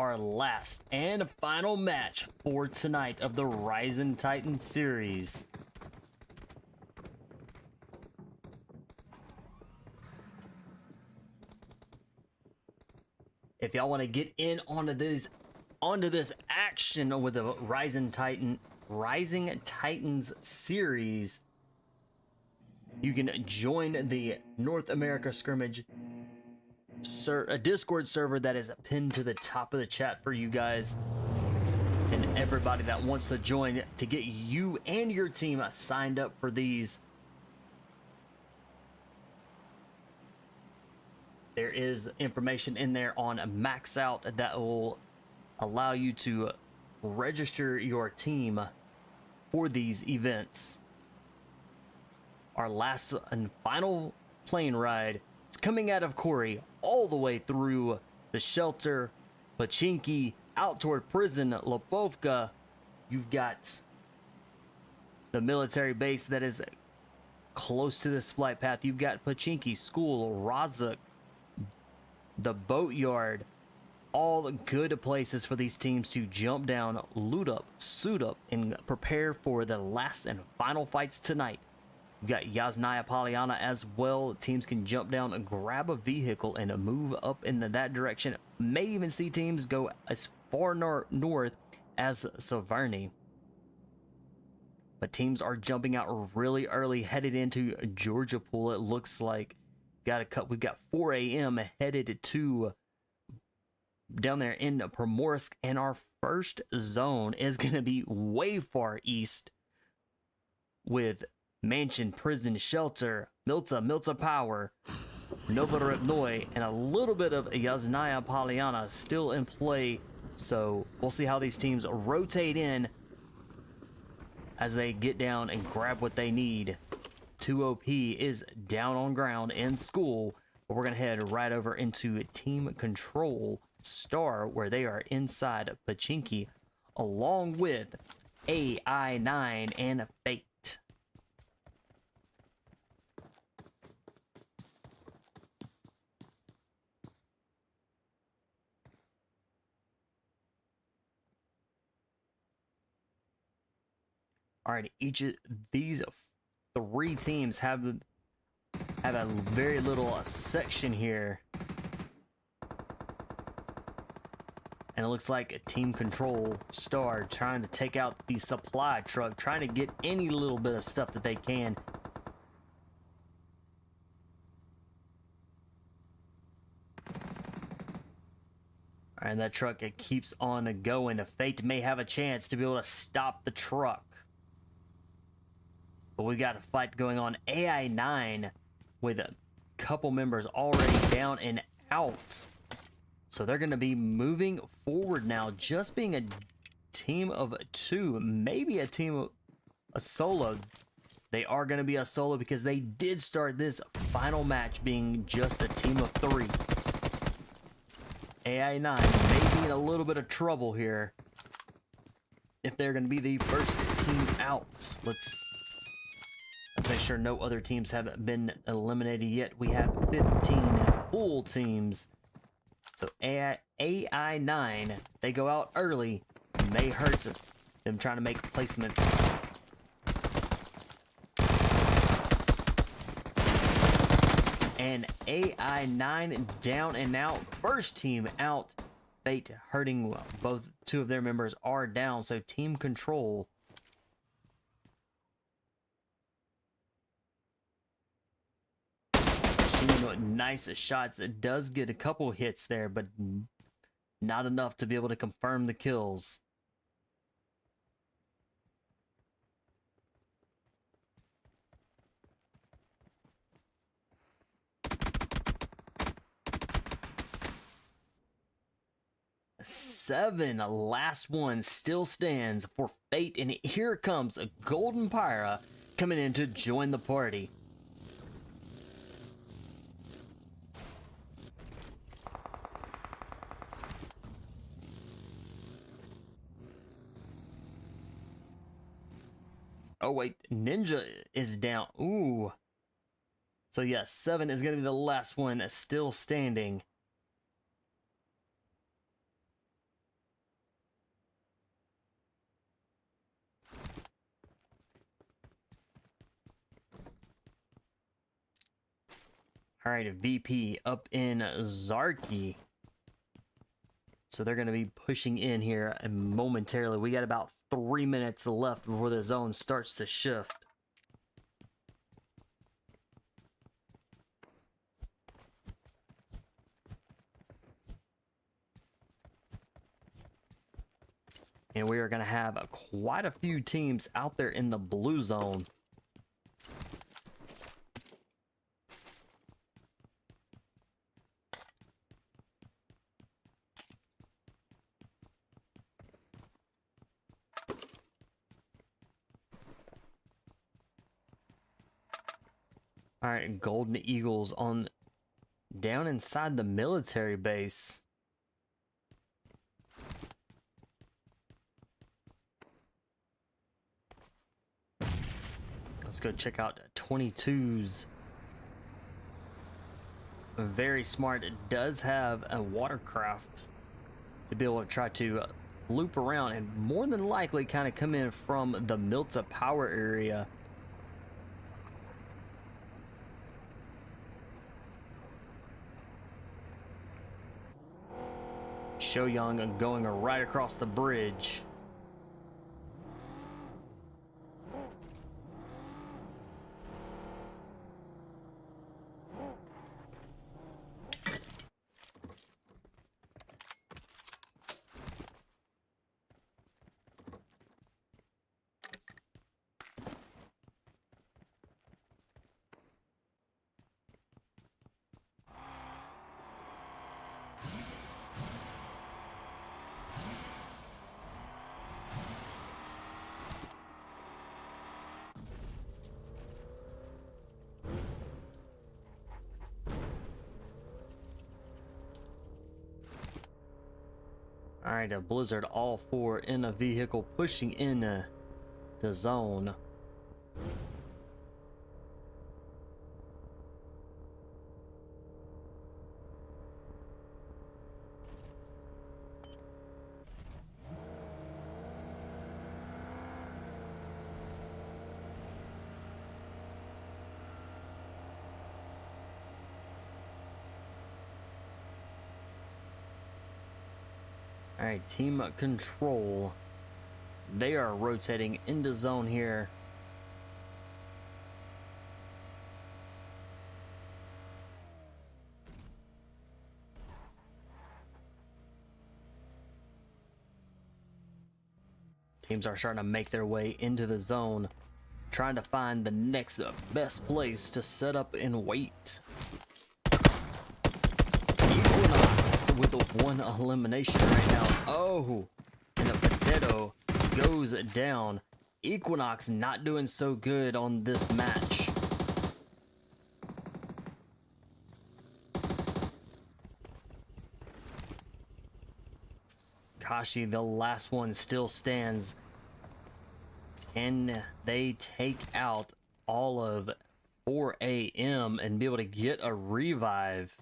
our last and final match for tonight of the Rising Titan series. If y'all want to get in onto this action with the Rising Titans series, you can join the North America Scrimmage a Discord server that is pinned to the top of the chat for you guys and everybody that wants to join to get you and your team signed up for these. There is information in there on Max Out that will allow you to register your team for these events. Our last and final plane ride is coming out of Corey all the way through the shelter, Pachinki, out toward prison, Lopovka. You've got the military base that is close to this flight path. You've got Pachinki, school, Razuk, the boatyard, all good places for these teams to jump down, loot up, suit up, and prepare for the last and final fights tonight. You've got Yasnaya Polyana as well. Teams can jump down and grab a vehicle and move up in that direction. May even see teams go as far north as Severny. But teams are jumping out really early, headed into Georgia Pool. It looks like we've got 4 a.m. headed to down there in Primorsk, and our first zone is going to be way far east with Mansion, Prison, Shelter, Milta Power, Novorobnoy, and a little bit of Yasnaya Polyana still in play. So we'll see how these teams rotate in as they get down and grab what they need. 2OP is down on ground in school, but we're going to head right over into Team Control Star, where they are inside Pachinki, along with AI9 and Fate. All right, each of these 3 teams have a very little section here. And it looks like a Team Control Star trying to take out the supply truck, trying to get any little bit of stuff that they can. And that truck, it keeps on going. Fate may have a chance to be able to stop the truck. But we got a fight going on. AI9 with a couple members already down and out. So they're going to be moving forward now, just being a team of 2, maybe a solo. They are going to be a solo because they did start this final match being just a team of 3. AI9 may be in a little bit of trouble here if they're going to be the first team out. Let's make sure no other teams have been eliminated yet. We have 15 full teams. So AI9, they go out early, may hurt them trying to make placements. And AI9 down and out, first team out. Fate hurting, both 2 of their members are down, so Team Control nice shots. It does get a couple hits there, but not enough to be able to confirm the kills. Seven, last one still stands for Fate, and here comes a Golden Phyra coming in to join the party. Oh wait, Ninja is down. Ooh. So yes, 7 is going to be the last one still standing. All right, VP up in Zarki. So they're going to be pushing in here momentarily. We got about 3 minutes left before the zone starts to shift. And we are going to have quite a few teams out there in the blue zone. All right, Golden Eagles on down inside the military base. Let's go check out 22's. Very smart. It does have a watercraft to be able to try to loop around and more than likely kind of come in from the Milta power area. Shoyoung going right across the bridge. All right, a Blizzard all four in a vehicle pushing in the zone. All right, team control. They are rotating into zone here. Teams are starting to make their way into the zone, trying to find the next best place to set up and wait. Equinox with the one elimination right now. Oh, and the potato goes down. Equinox not doing so good on this match. Kashi, the last one, still stands. Can they take out all of 4 AM and be able to get a revive?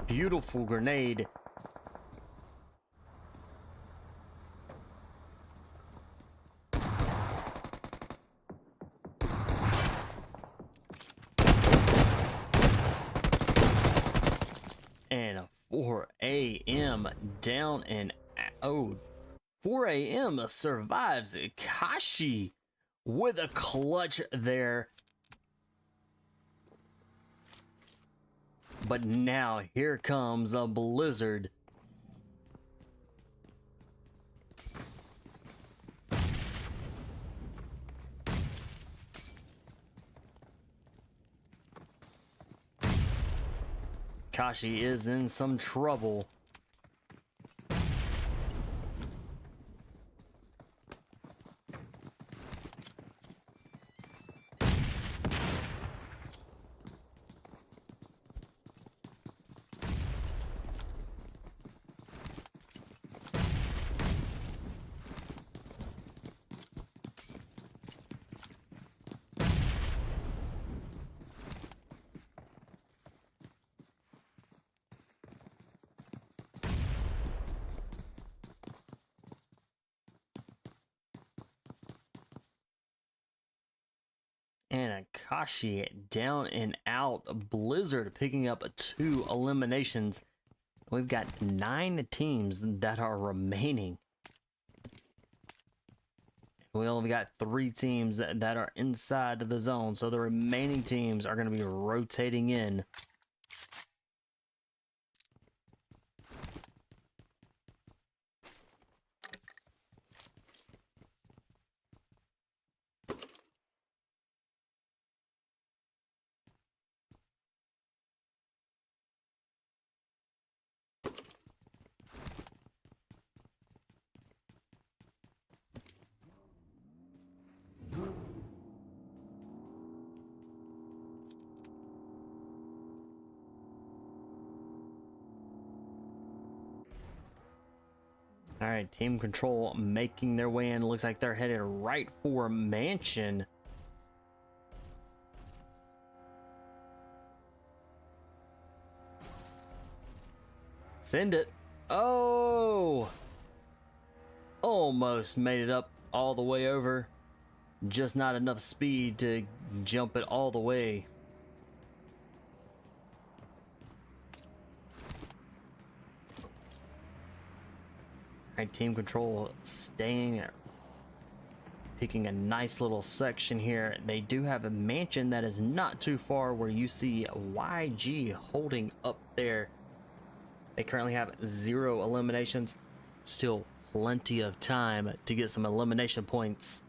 Beautiful grenade. And 4 AM down and oh, 4 AM survives. Kashi with a clutch there. But now here comes a Blizzard. Kashi is in some trouble. Kakashi down and out. Blizzard picking up 2 eliminations. We've got 9 teams that are remaining. We only got 3 teams that are inside of the zone, so the remaining teams are going to be rotating in. All right, Team Control making their way in. Looks like they're headed right for Mansion. Send it. Oh! Almost made it up all the way over. Just not enough speed to jump it all the way. Alright, Team Control staying, picking a nice little section here. They do have a mansion that is not too far where you see YG holding up there. They currently have 0 eliminations. Still plenty of time to get some elimination points.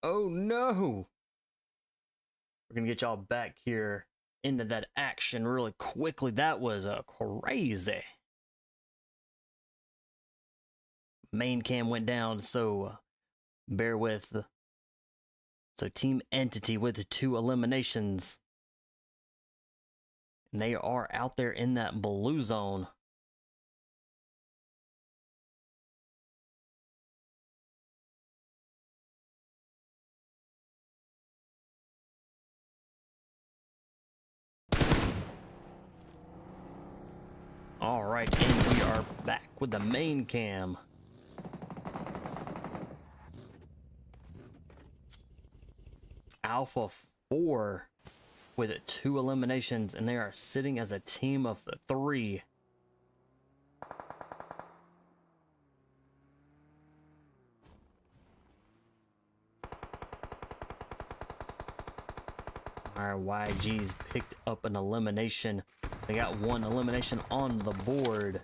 Oh no! We're gonna get y'all back here into that action really quickly. That was crazy. Main cam went down, so bear with. So Team Entity with the 2 eliminations. And they are out there in that blue zone. All right, and we are back with the main cam. Alpha 4 with 2 eliminations, and they are sitting as a team of 3. Our YG's picked up an elimination. They got 1 elimination on the board.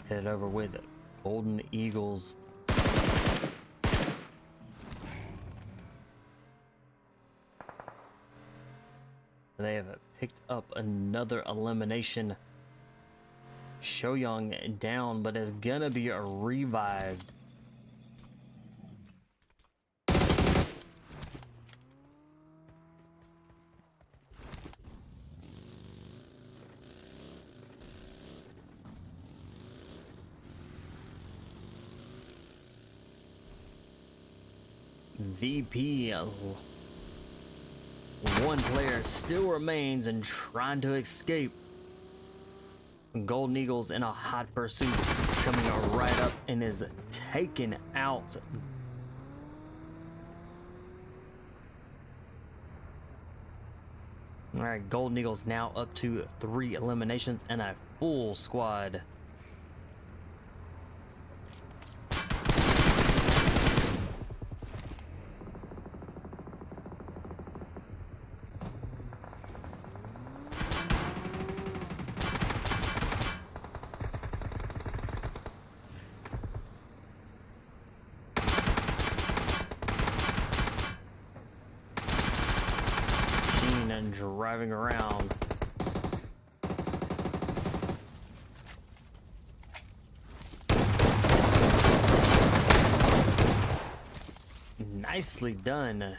Headed over with Golden Eagles. They have picked up another elimination. Shoyoung down, but is gonna be revived. VP, 1 player still remains and trying to escape. Golden Eagles in a hot pursuit, coming right up and is taken out. All right, Golden Eagles now up to 3 eliminations and a full squad. And driving around. Nicely done.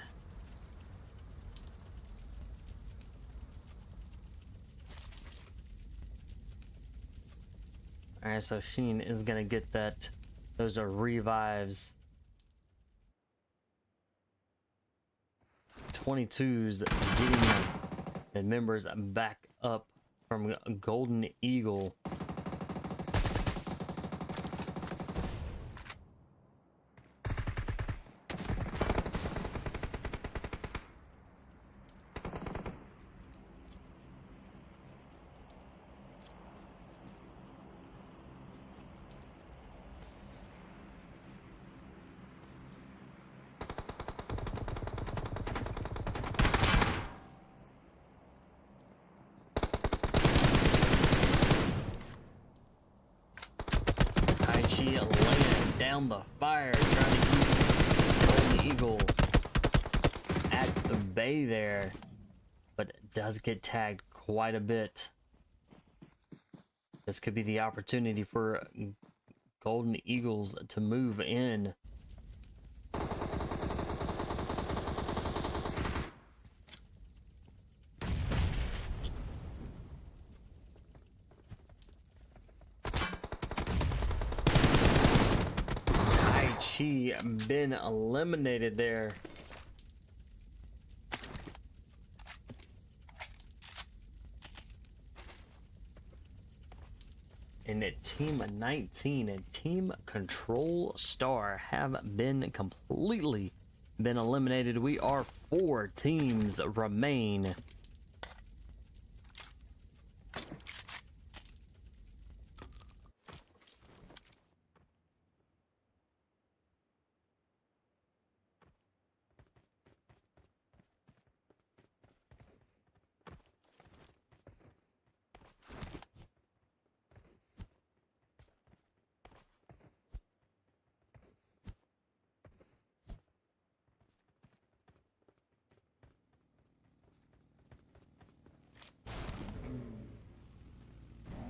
All right, so Sheen is gonna get that. Those are revives. 22's getting the members back up from Golden Eagle. Laying down the fire, trying to keep Golden Eagle at the bay there, but it does get tagged quite a bit. This could be the opportunity for Golden Eagles to move in. She been eliminated there. And Team 19 and Team Control Star have been completely eliminated. We are 4 teams remain.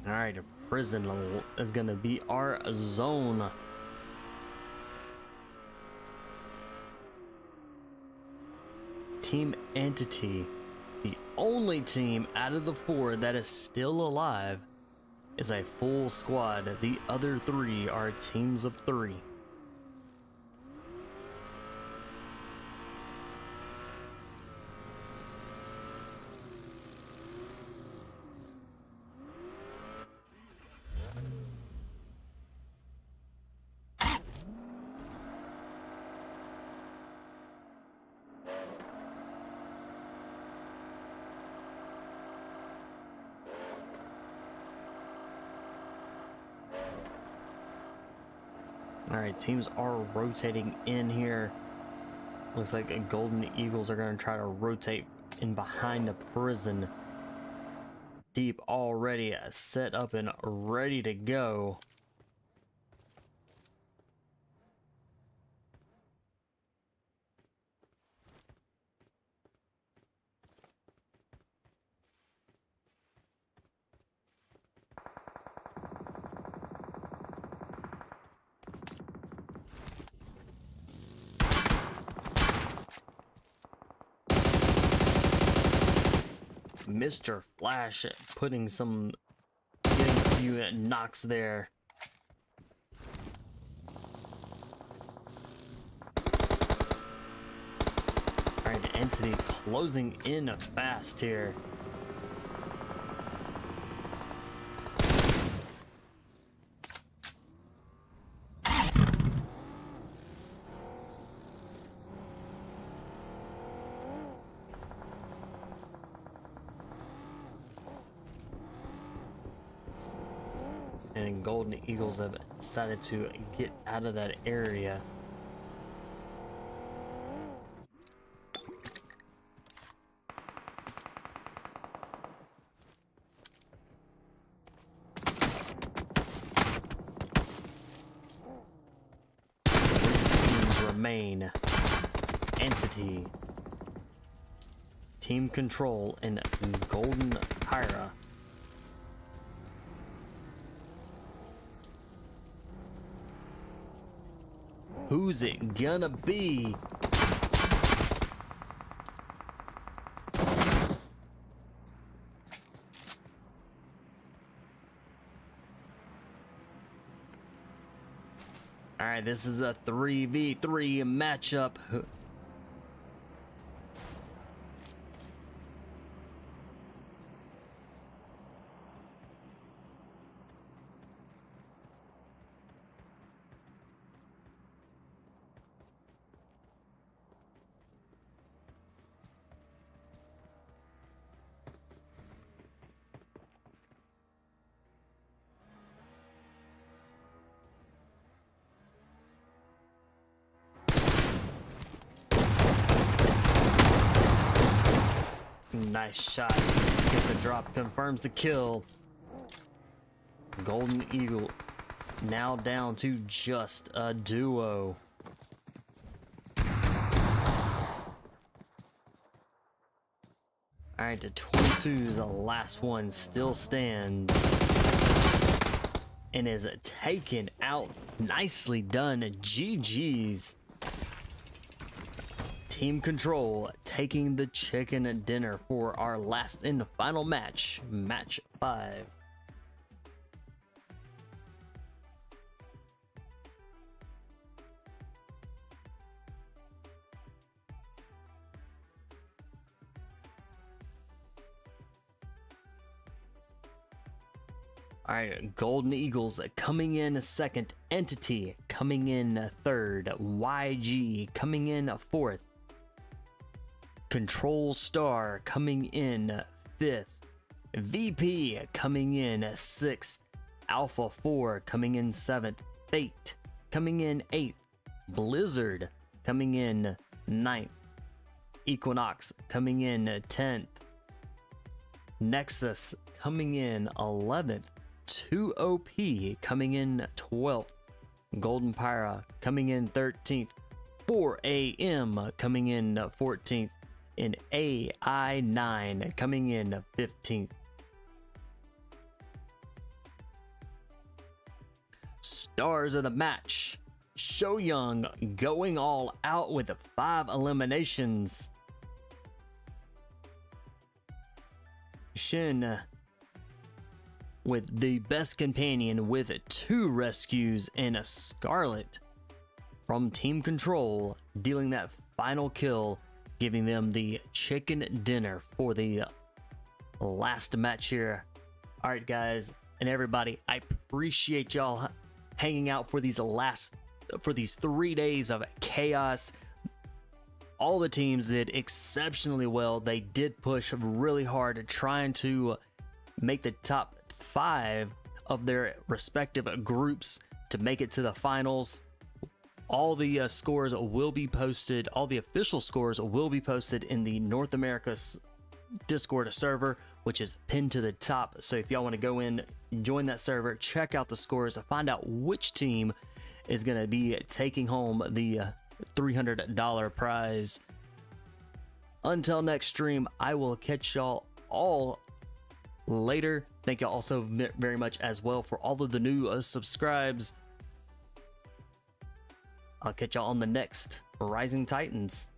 All right, prison is gonna be our zone. Team Entity, the only team out of the 4 that is still alive, is a full squad. The other 3 are teams of 3. All right, teams are rotating in here. Looks like Golden Eagles are going to try to rotate in behind the prison. Deep already set up and ready to go. Mr. Flash getting a few knocks there. Alright, Entity closing in fast here. And Golden Eagles have decided to get out of that area. Teams remain: Entity, Team Control, and Golden Phyra. Who's it gonna be? right, this is a 3v3 matchup. Nice shot. Get the drop, confirms the kill. Golden Eagle now down to just a duo. Alright, the 22's the last one, still stands. And is taken out. Nicely done. GG's. Team Control taking the chicken dinner for our last and final match, match 5. All right, Golden Eagles coming in second, Entity coming in third, YG coming in fourth, Control Star coming in 5th, VP coming in 6th, Alpha 4 coming in 7th, Fate coming in 8th, Blizzard coming in 9th, Equinox coming in 10th, Nexus coming in 11th, 2OP coming in 12th, Golden Phyra coming in 13th, 4AM coming in 14th, and AI9 coming in 15th. Stars of the match, Show Young going all out with 5 eliminations. Shin with the best companion with 2 rescues, and a Scarlet from Team Control dealing that final kill, giving them the chicken dinner for the last match here. All right, guys and everybody, I appreciate y'all hanging out for these 3 days of chaos. All the teams did exceptionally well. They did push really hard, trying to make the top 5 of their respective groups to make it to the finals. All the scores will be posted. All the official scores will be posted in the North America Discord server, which is pinned to the top. So if y'all want to go in, join that server, check out the scores, find out which team is going to be taking home the $300 prize. Until next stream, I will catch y'all all later. Thank y'all also very much as well for all of the new subscribes. I'll catch y'all on the next Rising Titans.